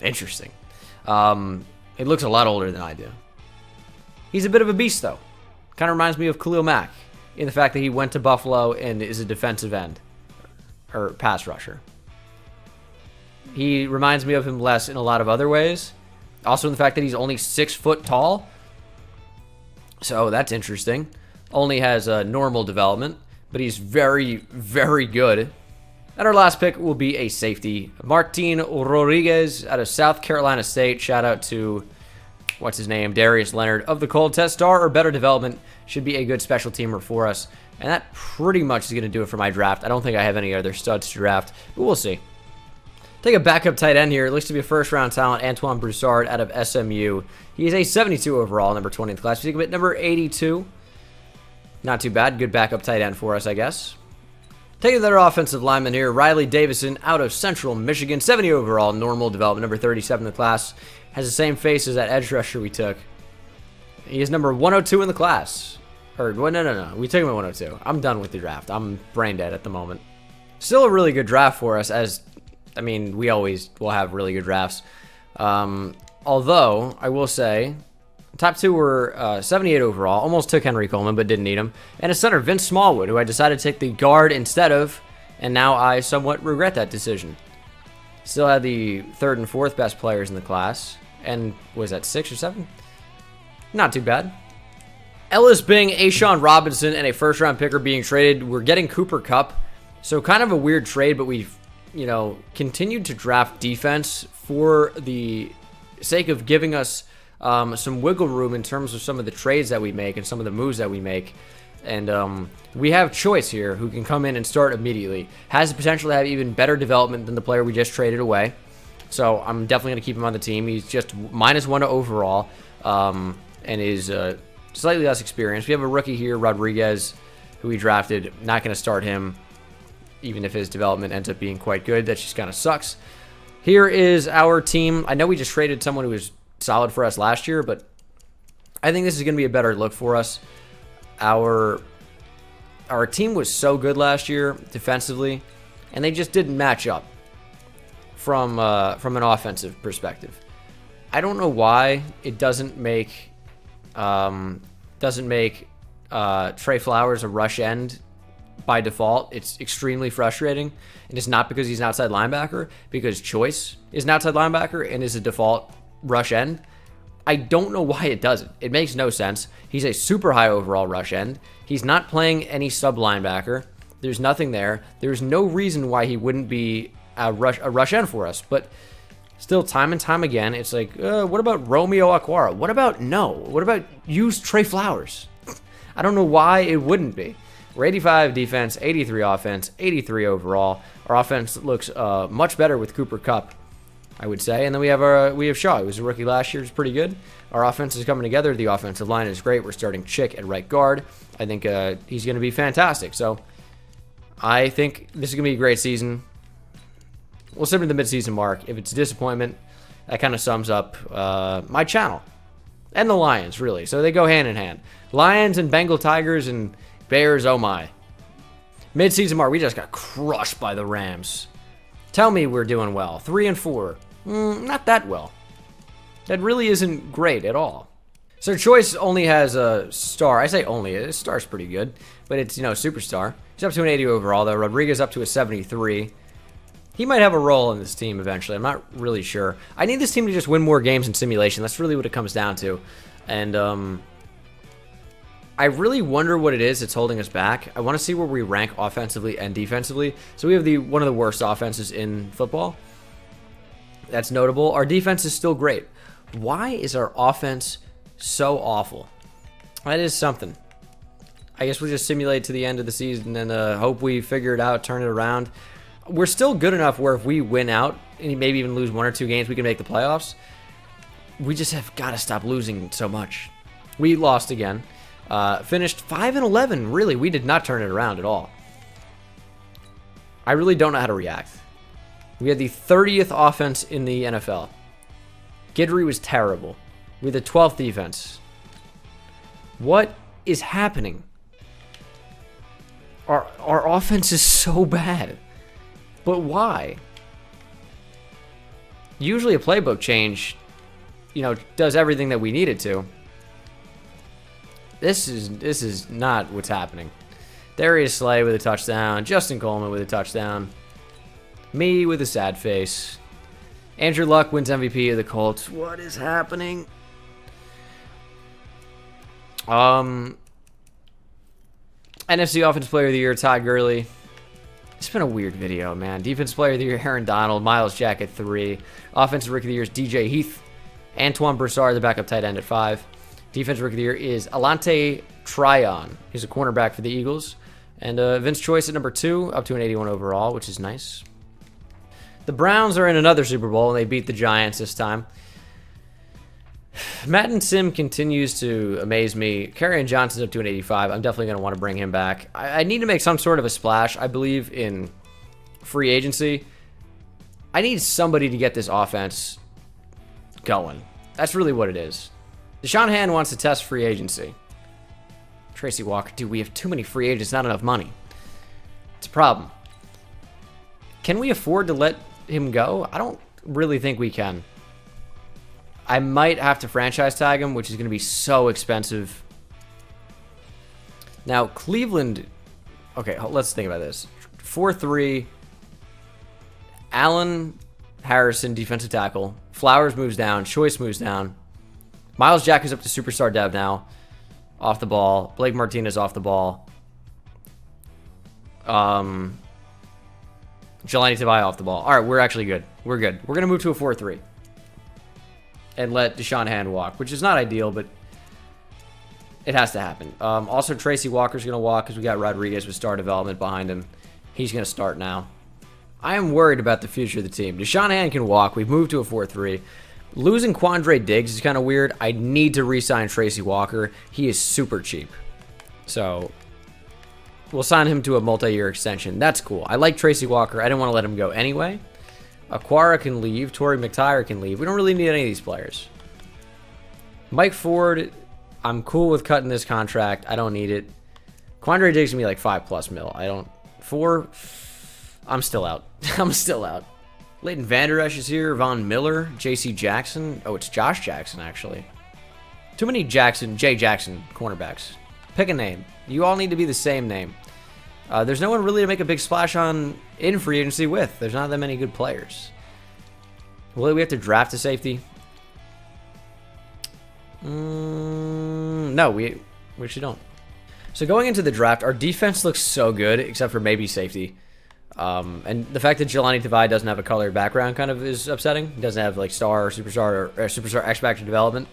Interesting. He looks a lot older than I do. He's a bit of a beast, though. Kind of reminds me of Khalil Mack in the fact that he went to Buffalo and is a defensive end or pass rusher. He reminds me of him less in a lot of other ways. Also in the fact that he's only 6 foot tall. So that's interesting. Only has a normal development, but he's very, very good. And our last pick will be a safety. Martin Rodriguez out of South Carolina State. Shout out to, what's his name, Darius Leonard of the Cold Test Star or better development. Should be a good special teamer for us. And that pretty much is going to do it for my draft. I don't think I have any other studs to draft, but we'll see. Take a backup tight end here. It looks to be a first-round talent, Antoine Broussard out of SMU. He is a 72 overall, number 20 in the class. We take him at number 82. Not too bad. Good backup tight end for us, I guess. Taking another offensive lineman here, Riley Davison out of Central Michigan. 70 overall, normal development, number 37 in the class. Has the same face as that edge rusher we took. He is number 102 in the class. Or, well, no. We took him at 102. I'm done with the draft. I'm brain dead at the moment. Still a really good draft for us, as, I mean, we always will have really good drafts. Although, I will say, top two were 78 overall. Almost took Henry Coleman, but didn't need him. And a center, Vince Smallwood, who I decided to take the guard instead of. And now I somewhat regret that decision. Still had the third and fourth best players in the class. And was that 6 or 7? Not too bad. Ellis Bing, Ashawn Robinson, and a first-round picker being traded. We're getting Cooper Kupp. So kind of a weird trade, but we've, continued to draft defense for the sake of giving us some wiggle room in terms of some of the trades that we make and some of the moves that we make. And we have choice here who can come in and start immediately. Has the potential to have even better development than the player we just traded away. So I'm definitely going to keep him on the team. He's just -1 to overall and is slightly less experienced. We have a rookie here, Rodriguez, who we drafted. Not going to start him, even if his development ends up being quite good. That just kind of sucks. Here is our team. I know we just traded someone who was solid for us last year, but I think this is going to be a better look for us. Our team was so good last year defensively, and they just didn't match up from an offensive perspective. I don't know why it doesn't make Trey Flowers a rush end by default. It's extremely frustrating, and it's not because he's an outside linebacker, because Choice is an outside linebacker and is a default rush end. I don't know why it doesn't. It makes no sense. He's a super high overall rush end. He's not playing any sub linebacker. There's nothing there. There's no reason why he wouldn't be a rush end for us. But still, time and time again, it's like, what about Romeo Aquara? What about use Trey Flowers? I don't know why it wouldn't be. We're 85 defense, 83 offense, 83 overall. Our offense looks much better with Cooper Kupp, I would say. And then we have Shaw, who was a rookie last year, is pretty good. Our offense is coming together. The offensive line is great. We're starting Chick at right guard. I think he's going to be fantastic. So I think this is going to be a great season. We'll send him to the midseason mark. If it's a disappointment, that kind of sums up my channel. And the Lions, really. So they go hand in hand. Lions and Bengal Tigers and Bears, oh my. Midseason mark, we just got crushed by the Rams. Tell me we're doing well. 3-4. Not that well. That really isn't great at all. So Choice only has a star. I say only. A star's pretty good. But it's, superstar. He's up to an 80 overall, though. Rodriguez up to a 73. He might have a role in this team eventually. I'm not really sure. I need this team to just win more games in simulation. That's really what it comes down to. And I really wonder what it is that's holding us back. I want to see where we rank offensively and defensively. So we have one of the worst offenses in football. That's notable. Our defense is still great. Why is our offense so awful? That is something. I guess we'll just simulate to the end of the season and hope we figure it out, turn it around. We're still good enough where if we win out and maybe even lose 1 or 2 games, we can make the playoffs. We just have got to stop losing so much. We lost again. Finished 5-11. Really, we did not turn it around at all. I really don't know how to react. We had the 30th offense in the NFL. Guidry was terrible. We had the 12th defense. What is happening? Our offense is so bad. But why? Usually a playbook change, does everything that we need it to. This is not what's happening. Darius Slay with a touchdown. Justin Coleman with a touchdown. Me with a sad face. Andrew Luck wins MVP of the Colts. What is happening? NFC Offensive Player of the Year, Todd Gurley. It's been a weird video, man. Defensive Player of the Year, Aaron Donald. Miles Jack at 3. Offensive Rookie of the Year is DJ Heath. Antoine Broussard, the backup tight end, at 5. Defensive Rookie of the Year is Alante Tryon. He's a cornerback for the Eagles. And Vince Choice at number 2, up to an 81 overall, which is nice. The Browns are in another Super Bowl, and they beat the Giants this time. Madden Sim continues to amaze me. Kerryon Johnson's up to an 85. I'm definitely going to want to bring him back. I need to make some sort of a splash. I believe in free agency. I need somebody to get this offense going. That's really what it is. Deshaun Hand wants to test free agency. Tracy Walker, dude, we have too many free agents, not enough money. It's a problem. Can we afford to let him go? I don't really think we can. I might have to franchise tag him, which is going to be so expensive. Now, Cleveland... Okay, let's think about this. 4-3. Allen Harrison, defensive tackle. Flowers moves down. Choice moves down. Miles Jack is up to superstar dev now. Off the ball. Blake Martinez off the ball. Jelani Tavai off the ball. All right, we're actually good. We're good. We're going to move to a 4-3. And let Deshaun Hand walk, which is not ideal, but it has to happen. Also, Tracy Walker's going to walk because we got Rodriguez with star development behind him. He's going to start now. I am worried about the future of the team. Deshaun Hand can walk. We've moved to a 4-3. Losing Quandre Diggs is kind of weird. I need to re-sign Tracy Walker. He is super cheap. So, we'll sign him to a multi-year extension. That's cool. I like Tracy Walker. I didn't want to let him go anyway. Aquara can leave. Torrey McTyer can leave. We don't really need any of these players. Mike Ford, I'm cool with cutting this contract. I don't need it. Quandre Diggs can be like 5+ mil. I don't... 4... I'm still out. I'm still out. Leighton Vander Esch is here. Von Miller. J.C. Jackson. Oh, it's Josh Jackson, actually. Too many J. Jackson cornerbacks. Pick a name. You all need to be the same name. There's no one really to make a big splash on in free agency with. There's not that many good players. Will we have to draft a safety? No, we actually don't. So going into the draft, our defense looks so good, except for maybe safety. And the fact that Jelani Tavai doesn't have a color background kind of is upsetting. He doesn't have like star or superstar or superstar X-Factor development,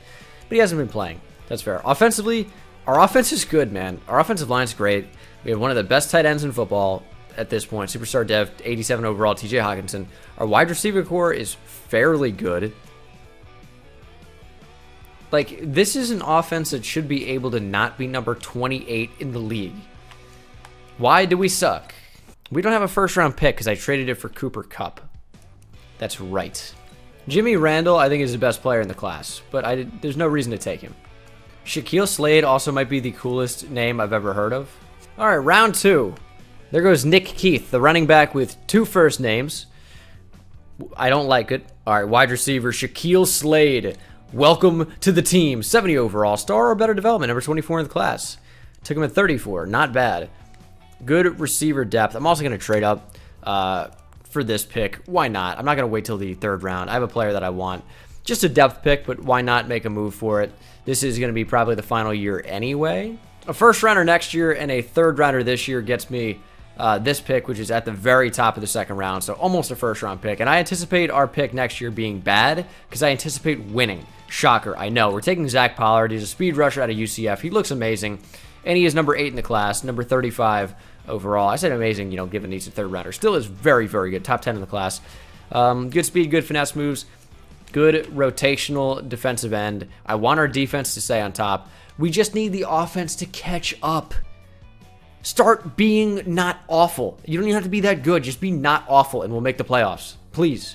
but he hasn't been playing. That's fair. Offensively, our offense is good, man. Our offensive line's great. We have one of the best tight ends in football at this point. Superstar dev, 87 overall, TJ Hawkinson. Our wide receiver core is fairly good. Like, this is an offense that should be able to not be number 28 in the league. Why do we suck? We don't have a first-round pick because I traded it for Cooper Kupp. That's right. Jimmy Randall, I think, is the best player in the class, but there's no reason to take him. Shaquille Slade also might be the coolest name I've ever heard of. All right, round 2. There goes Nick Keith, the running back with 2 first names. I don't like it. All right, wide receiver Shaquille Slade. Welcome to the team. 70 overall, star or better development, number 24 in the class. Took him at 34, not bad. Good receiver depth. I'm also going to trade up for this pick. Why not? I'm not going to wait till the 3rd round. I have a player that I want. Just a depth pick, but why not make a move for it? This is going to be probably the final year anyway. A first rounder next year and a 3rd rounder this year gets me this pick, which is at the very top of the 2nd round, so almost a first round pick. And I anticipate our pick next year being bad because I anticipate winning. Shocker, I know. We're taking Zach Pollard. He's a speed rusher out of UCF. He looks amazing, and he is number 8 in the class, number 35 overall. I said amazing, you know, given he's a 3rd rounder. Still is very, very good. Top 10 in the class. Good speed, good finesse moves, good rotational defensive end. I want our defense to stay on top. We just need the offense to catch up. Start being not awful. You don't even have to be that good. Just be not awful, and we'll make the playoffs. Please.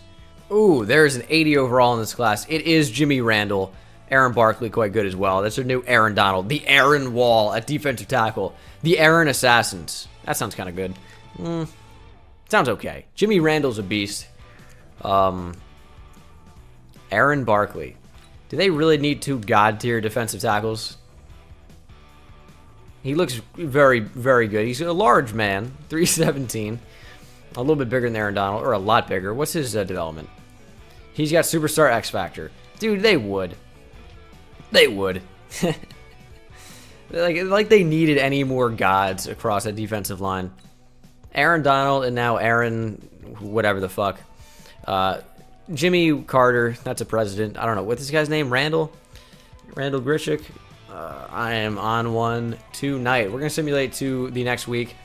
Ooh, there's an 80 overall in this class. It is Jimmy Randall. Aaron Barkley, quite good as well. That's our new Aaron Donald. The Aaron Wall at defensive tackle. The Aaron Assassins. That sounds kind of good. Sounds okay. Jimmy Randall's a beast. Aaron Barkley. Do they really need 2 god-tier defensive tackles? He looks very, very good. He's a large man, 317. A little bit bigger than Aaron Donald, or a lot bigger. What's his development? He's got superstar X Factor. Dude, they would. They would. like they needed any more gods across that defensive line. Aaron Donald and now Aaron, whatever the fuck. Jimmy Carter, that's a president. I don't know. What's this guy's name? Randall Grichuk. I am on one tonight. We're going to simulate to the next week.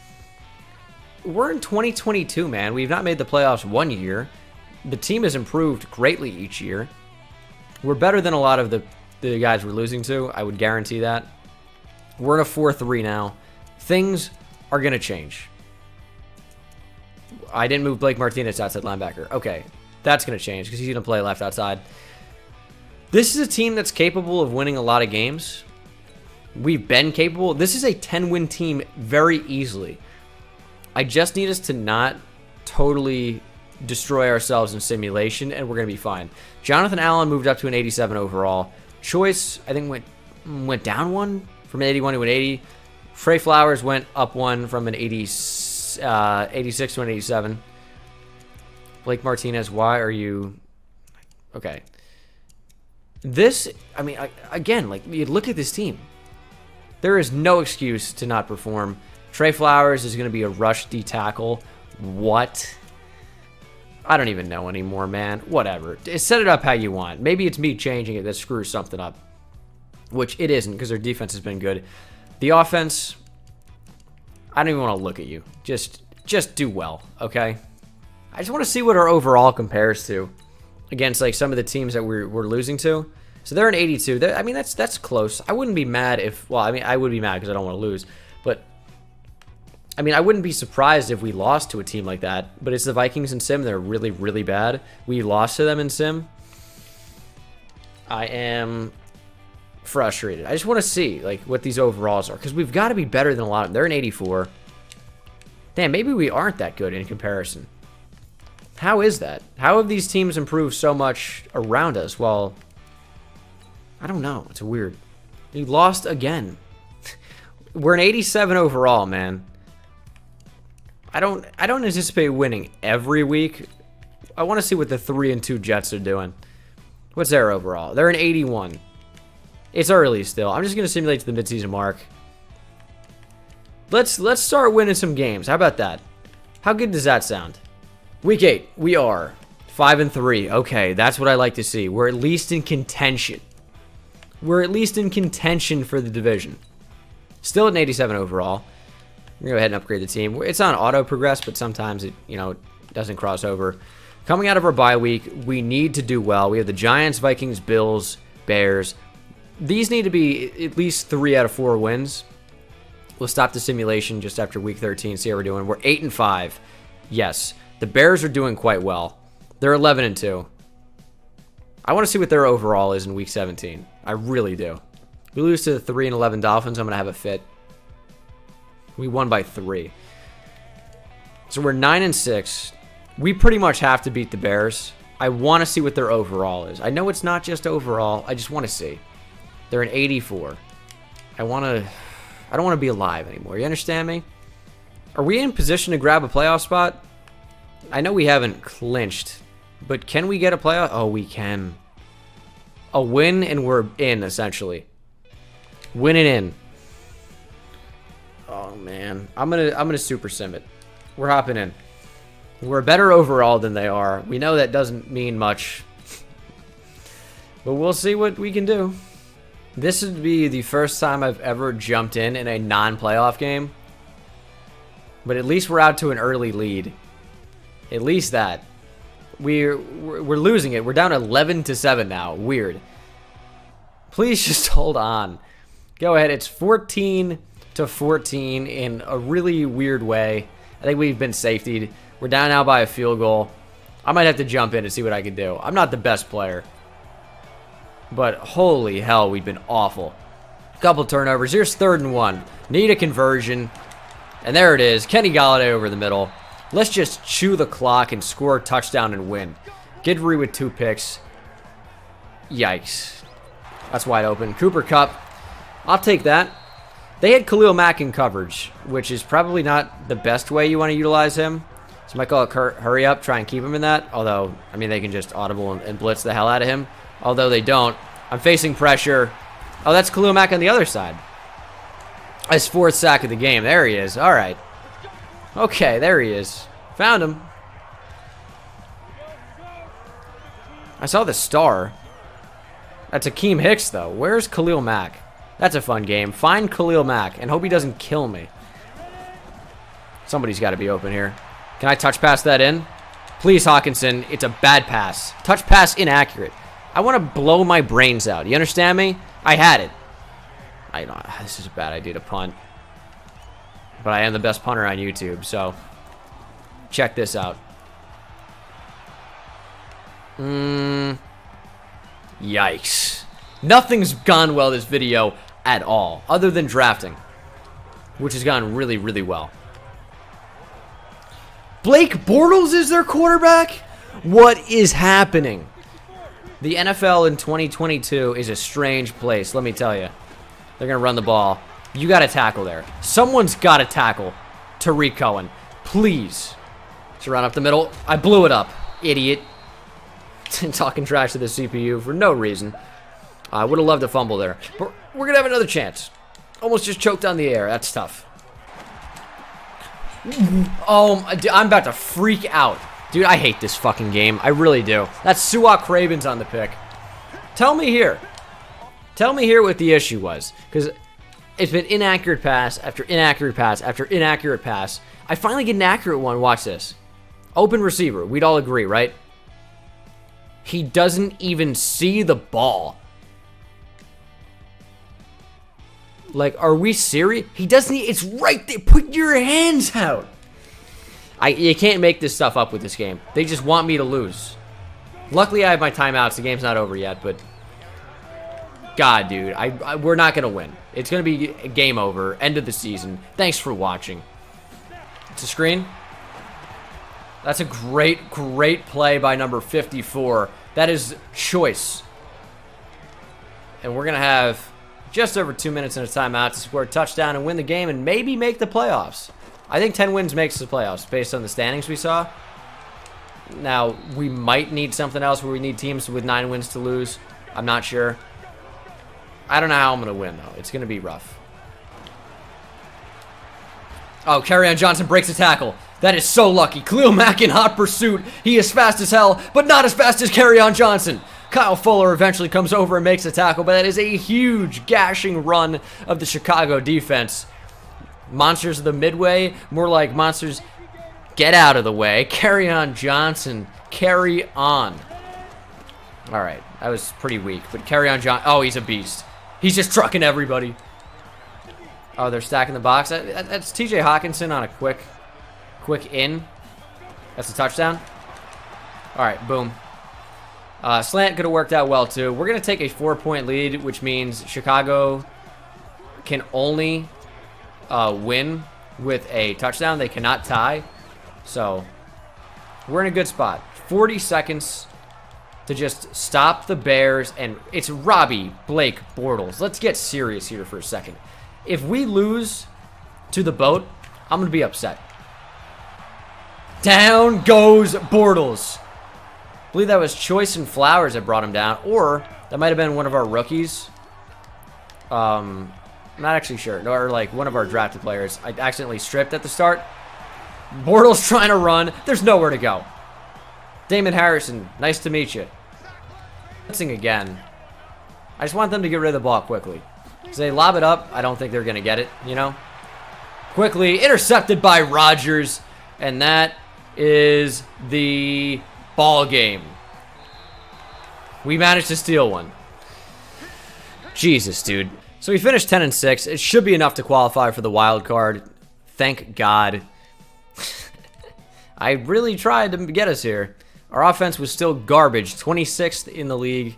We're in 2022, man. We've not made the playoffs 1 year. The team has improved greatly each year. We're better than a lot of the guys we're losing to. I would guarantee that. We're in a 4-3 now. Things are going to change. I didn't move Blake Martinez outside linebacker. Okay, that's going to change because he's going to play left outside. This is a team that's capable of winning a lot of games. We've been capable. This is a 10-win team very easily. I just need us to not totally destroy ourselves in simulation, and we're going to be fine. Jonathan Allen moved up to an 87 overall. Choice, I think, went down one from an 81 to an 80. Trey Flowers went up one from an 86 to an 87. Blake Martinez, why are you... Okay. This, I mean, again, like, you look at this team. There is no excuse to not perform. Trey Flowers is going to be a rush D tackle. What? I don't even know anymore, man. Whatever. Set it up how you want. Maybe it's me changing it that screws something up. Which it isn't, because their defense has been good. The offense, I don't even want to look at you. Just do well, okay? I just want to see what our overall compares to against like some of the teams that we're losing to. So they're an 82. I mean, that's close. I wouldn't be mad if... Well, I mean, I would be mad because I don't want to lose. But, I mean, I wouldn't be surprised if we lost to a team like that. But it's the Vikings in Sim. They're really, really bad. We lost to them in Sim. I am frustrated. I just want to see like what these overalls are. Because we've got to be better than a lot of them. They're an 84. Damn, maybe we aren't that good in comparison. How is that? How have these teams improved so much around us? Well, I don't know. It's weird. We lost again. We're an 87 overall, man. I don't anticipate winning every week. I want to see what the 3-2 Jets are doing. What's their overall? They're an 81. It's early still. I'm just going to simulate to the midseason mark. Let's start winning some games. How about that? How good does that sound? Week 8, we are 5-3. Okay, that's what I like to see. We're at least in contention. We're at least in contention for the division. Still at an 87 overall. We're going to go ahead and upgrade the team. It's on auto progress, but sometimes it, doesn't cross over. Coming out of our bye week, we need to do well. We have the Giants, Vikings, Bills, Bears. These need to be at least 3 out of 4 wins. We'll stop the simulation just after week 13, see how we're doing. We're 8-5. Yes. The Bears are doing quite well. They're 11-2. I want to see what their overall is in week 17. I really do. We lose to the 3-11 Dolphins, I'm going to have a fit. We won by 3. So we're 9-6. We pretty much have to beat the Bears. I want to see what their overall is. I know it's not just overall. I just want to see. They're an 84. I don't want to be alive anymore. You understand me? Are we in position to grab a playoff spot? I know we haven't clinched, but can we get a playoff? Oh, we can. A win and we're in, essentially. Win and in. Oh man, I'm gonna super sim it. We're hopping in. We're better overall than they are. We know that doesn't mean much, but we'll see what we can do. This would be the first time I've ever jumped in a non-playoff game, but at least we're out to an early lead. At least that. We're losing it. We're down 11-7 now. Weird. Please just hold on. Go ahead. It's 14-14 in a really weird way. I think we've been safetied. We're down now by a field goal. I might have to jump in and see what I can do. I'm not the best player, but holy hell, we've been awful. A couple turnovers. Here's 3rd and 1. Need a conversion. And there it is. Kenny Golladay over the middle. Let's just chew the clock and score a touchdown and win. Gidry with 2 picks. Yikes. That's wide open. Cooper Kupp. I'll take that. They had Khalil Mack in coverage, which is probably not the best way you want to utilize him. So might call it hurry up, try and keep him in that. Although, I mean, they can just audible and blitz the hell out of him. Although they don't. I'm facing pressure. Oh, that's Khalil Mack on the other side. His 4th sack of the game. There he is. All right. Okay, there he is. Found him. I saw the star. That's Akeem Hicks, though. Where's Khalil Mack? That's a fun game. Find Khalil Mack and hope he doesn't kill me. Somebody's got to be open here. Can I touch pass that in? Please, Hawkinson. It's a bad pass. Touch pass inaccurate. I want to blow my brains out. You understand me? I had it. I don't. This is a bad idea to punt. But I am the best punter on YouTube, so check this out. Yikes. Nothing's gone well this video at all, other than drafting, which has gone really, really well. Blake Bortles is their quarterback? What is happening? The NFL in 2022 is a strange place, let me tell you. They're going to run the ball. You got to tackle there. Someone's got to tackle Tariq Cohen. Please. Just run up the middle. I blew it up. Idiot. Talking trash to the CPU for no reason. I would have loved to fumble there. But we're going to have another chance. Almost just choked on the air. That's tough. Oh, I'm about to freak out. Dude, I hate this fucking game. I really do. That's Suak Cravens on the pick. Tell me here. Tell me here what the issue was. Because it's been inaccurate pass after inaccurate pass after inaccurate pass. I finally get an accurate one. Watch this. Open receiver. We'd all agree, right? He doesn't even see the ball. Like, are we serious? He doesn't. It's right there. Put your hands out. You can't make this stuff up with this game. They just want me to lose. Luckily, I have my timeouts. The game's not over yet, but God, dude, we're not gonna win. It's gonna be game over. End of the season. Thanks for watching. It's a screen. That's a great, great play by number 54. That is choice. And we're gonna have just over 2 minutes in a timeout to score a touchdown and win the game and maybe make the playoffs. I think 10 wins makes the playoffs based on the standings we saw. Now, we might need something else where we need teams with 9 wins to lose. I'm not sure. I don't know how I'm going to win, though. It's going to be rough. Oh, Kerryon Johnson breaks a tackle. That is so lucky. Khalil Mack in hot pursuit. He is fast as hell, but not as fast as Kerryon Johnson. Kyle Fuller eventually comes over and makes a tackle, but that is a huge gashing run of the Chicago defense. Monsters of the Midway, more like monsters get out of the way. Kerryon Johnson, carry on. All right, that was pretty weak, but Kerryon Johnson, oh, he's a beast. He's just trucking everybody. Oh, they're stacking the box. That's TJ Hawkinson on a quick in. That's a touchdown. All right, boom. Slant could have worked out well, too. We're going to take a 4-point lead, which means Chicago can only win with a touchdown. They cannot tie. So, we're in a good spot. 40 seconds to just stop the Bears. And it's Robbie Blake Bortles. Let's get serious here for a second. If we lose to the boat, I'm going to be upset. Down goes Bortles. I believe that was Choice and Flowers that brought him down. Or that might have been one of our rookies. I'm not actually sure. Or like one of our drafted players. I accidentally stripped at the start. Bortles trying to run. There's nowhere to go. Damon Harrison, nice to meet you. Blitzing again. I just want them to get rid of the ball quickly. Because they lob it up, I don't think they're going to get it, you know? Quickly, intercepted by Rodgers. And that is the ball game. We managed to steal one. Jesus, dude. So we finished 10-6. It should be enough to qualify for the wild card. Thank God. I really tried to get us here. Our offense was still garbage. 26th in the league.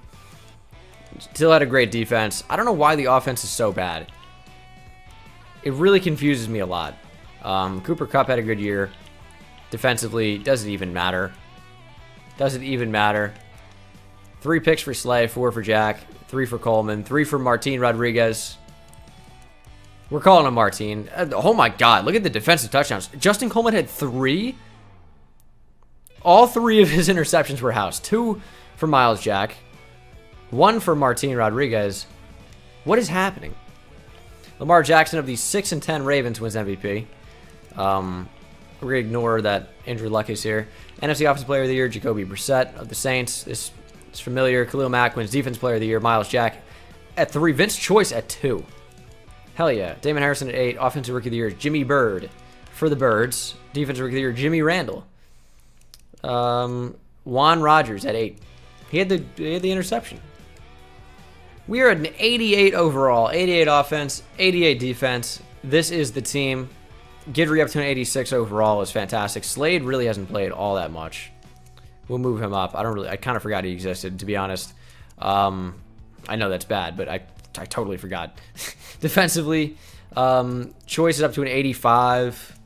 Still had a great defense. I don't know why the offense is so bad. It really confuses me a lot. Cooper Kupp had a good year. Defensively, doesn't even matter. Doesn't even matter. 3 picks for Slay, 4 for Jack, 3 for Coleman, 3 for Martin Rodriguez. We're calling him Martin. Oh my God, look at the defensive touchdowns. Justin Coleman had 3? All 3 of his interceptions were house. 2 for Miles Jack. 1 for Martin Rodriguez. What is happening? Lamar Jackson of the 6-10 Ravens wins MVP. We're going to ignore that Andrew Luck is here. NFC Offensive Player of the Year, Jacoby Brissett of the Saints. This is familiar. Khalil Mack wins Defense Player of the Year. Miles Jack at 3. Vince Choice at 2. Hell yeah. Damon Harrison at 8. Offensive Rookie of the Year, Jimmy Bird for the Birds. Defensive Rookie of the Year, Jimmy Randall. Juan Rogers at 8. He had the interception. We are at an 88 overall. 88 offense, 88 defense. This is the team. Gidry up to an 86 overall is fantastic. Slade really hasn't played all that much. We'll move him up. I kind of forgot he existed, to be honest. I know that's bad, but I totally forgot. Defensively, Choice is up to an 85.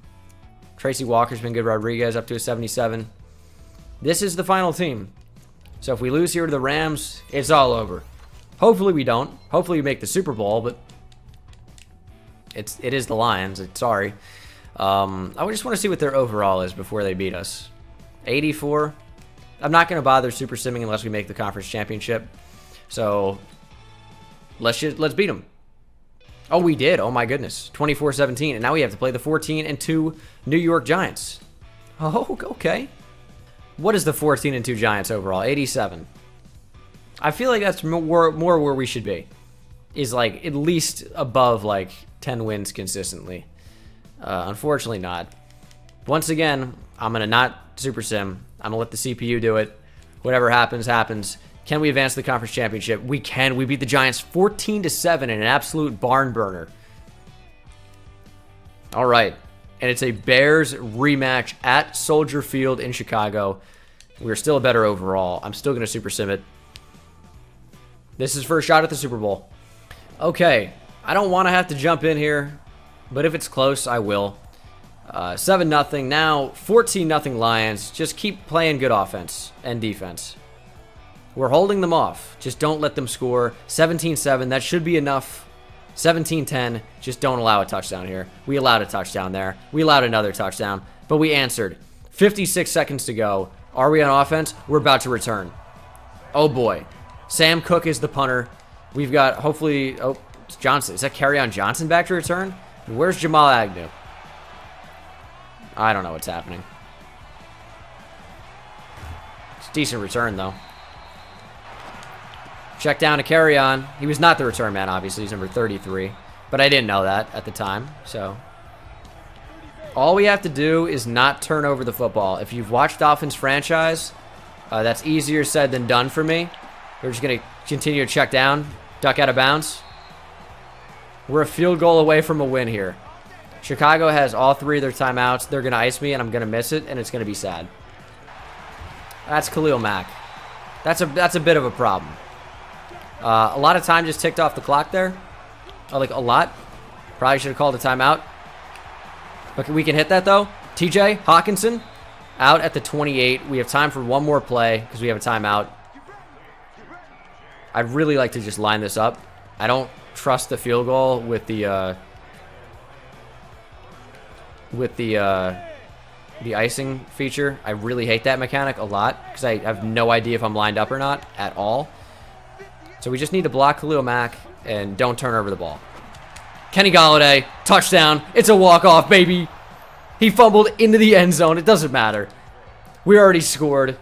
Tracy Walker's been good. Rodriguez up to a 77. This is the final team. So if we lose here to the Rams, it's all over. Hopefully we don't. Hopefully we make the Super Bowl, but it is the Lions. Sorry. I just want to see what their overall is before they beat us. 84. I'm not going to bother super simming unless we make the conference championship. So let's beat them. Oh, we did. Oh my goodness. 24-17, and now we have to play the 14-2 New York Giants. Oh, okay. What is the 14-2 Giants overall? 87. I feel like that's more where we should be. Is like at least above like 10 wins consistently. Unfortunately not. Once again, I'm going to not super sim. I'm going to let the CPU do it. Whatever happens, happens. Can we advance the conference championship? We can. We beat the Giants 14-7 in an absolute barn burner. All right. And it's a Bears rematch at Soldier Field in Chicago. We're still a better overall. I'm still going to super sim it. This is for a shot at the Super Bowl. Okay. I don't want to have to jump in here, but if it's close, I will. 7-0. Now 14-0 Lions. Just keep playing good offense and defense. We're holding them off. Just don't let them score. 17-7. That should be enough. 17-10. Just don't allow a touchdown here. We allowed a touchdown there. We allowed another touchdown, but we answered. 56 seconds to go. Are we on offense? We're about to return. Oh boy. Sam Cook is the punter. We've got hopefully... Oh, it's Johnson. Is that Kerryon Johnson back to return? Where's Jamal Agnew? I don't know what's happening. It's a decent return, though. Check down to Kerryon. He was not the return man, obviously. He's number 33. But I didn't know that at the time, so... All we have to do is not turn over the football. If you've watched Dolphins franchise, that's easier said than done for me. We're just going to continue to check down, duck out of bounds. We're a field goal away from a win here. Chicago has all 3 of their timeouts. They're going to ice me, and I'm going to miss it, and it's going to be sad. That's Khalil Mack. That's a bit of a problem. A lot of time just ticked off the clock there. Like, a lot. Probably should have called a timeout. But we can hit that, though. TJ Hawkinson out at the 28. We have time for one more play because we have a timeout. I'd really like to just line this up. I don't trust the field goal with the icing feature. I really hate that mechanic a lot because I have no idea if I'm lined up or not at all. So we just need to block Khalil Mack and don't turn over the ball. Kenny Golladay, touchdown. It's a walk-off, baby. He fumbled into the end zone. It doesn't matter. We already scored.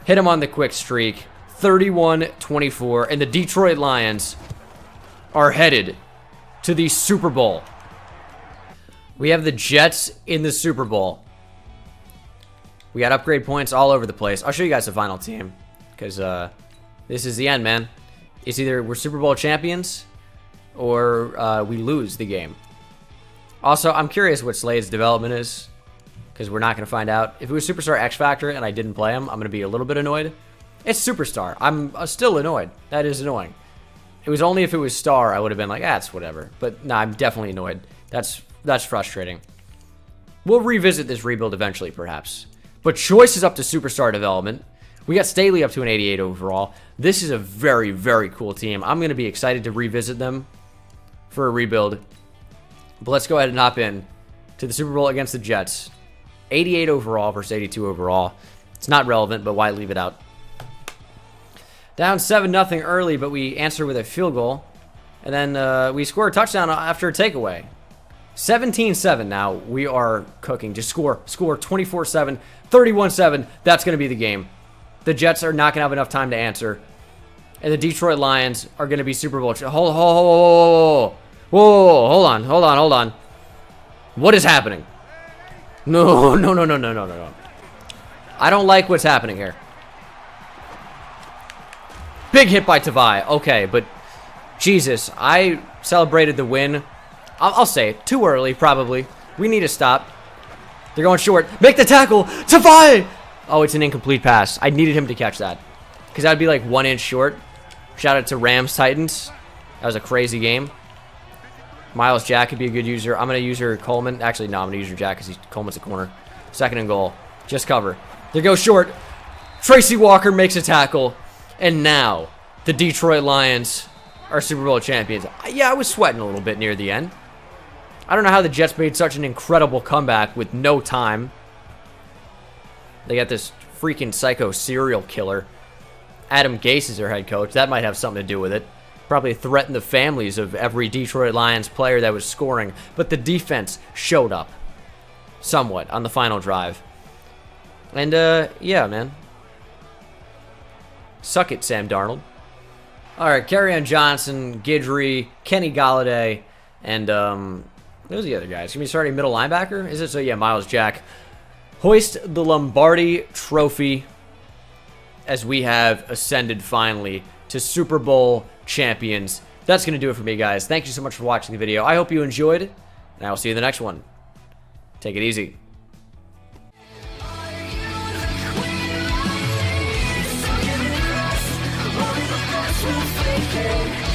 Hit him on the quick streak. 31-24. And the Detroit Lions are headed to the Super Bowl. We have the Jets in the Super Bowl. We got upgrade points all over the place. I'll show you guys the final team because this is the end, man. It's either we're Super Bowl champions or we lose the game. Also, I'm curious what Slade's development is because we're not going to find out. If it was Superstar X Factor and I didn't play him, I'm going to be a little bit annoyed. It's Superstar. I'm still annoyed. That is annoying. It was only if it was Star I would have been like, it's whatever. But no, I'm definitely annoyed. That's frustrating. We'll revisit this rebuild eventually, perhaps. But Choice is up to Superstar development. We got Staley up to an 88 overall. This is a very, very cool team. I'm going to be excited to revisit them for a rebuild. But let's go ahead and hop in to the Super Bowl against the Jets. 88 overall versus 82 overall. It's not relevant, but why leave it out? Down 7-0 early, but we answer with a field goal. And then we score a touchdown after a takeaway. 17-7 now. We are cooking. Just score. Score 24-7, 31-7. That's going to be the game. The Jets are not going to have enough time to answer. And the Detroit Lions are going to be Super Bowl. Hold on. What is happening? No. I don't like what's happening here. Big hit by Tavai. Okay, but Jesus, I celebrated the win. I'll say it. Too early, probably. We need to stop. They're going short. Make the tackle. Tavai! Oh, it's an incomplete pass. I needed him to catch that. Because that would be like 1 inch short. Shout out to Rams Titans. That was a crazy game. Miles Jack could be a good user. I'm going to use her Coleman. Actually, no, I'm going to use her Jack because Coleman's a corner. 2nd and goal. Just cover. They go short. Tracy Walker makes a tackle. And now, the Detroit Lions are Super Bowl champions. Yeah, I was sweating a little bit near the end. I don't know how the Jets made such an incredible comeback with no time. They got this freaking psycho serial killer. Adam Gase is their head coach. That might have something to do with it. Probably threatened the families of every Detroit Lions player that was scoring. But the defense showed up. Somewhat on the final drive. And, yeah, man. Suck it, Sam Darnold. Alright, Kerryon Johnson, Guidry, Kenny Galladay, and, those are the other guys. Can we start a middle linebacker? Is it? So, yeah, Miles Jack. Hoist the Lombardi Trophy as we have ascended finally to Super Bowl champions. That's going to do it for me, guys. Thank you so much for watching the video. I hope you enjoyed, and I will see you in the next one. Take it easy. We'll fake it.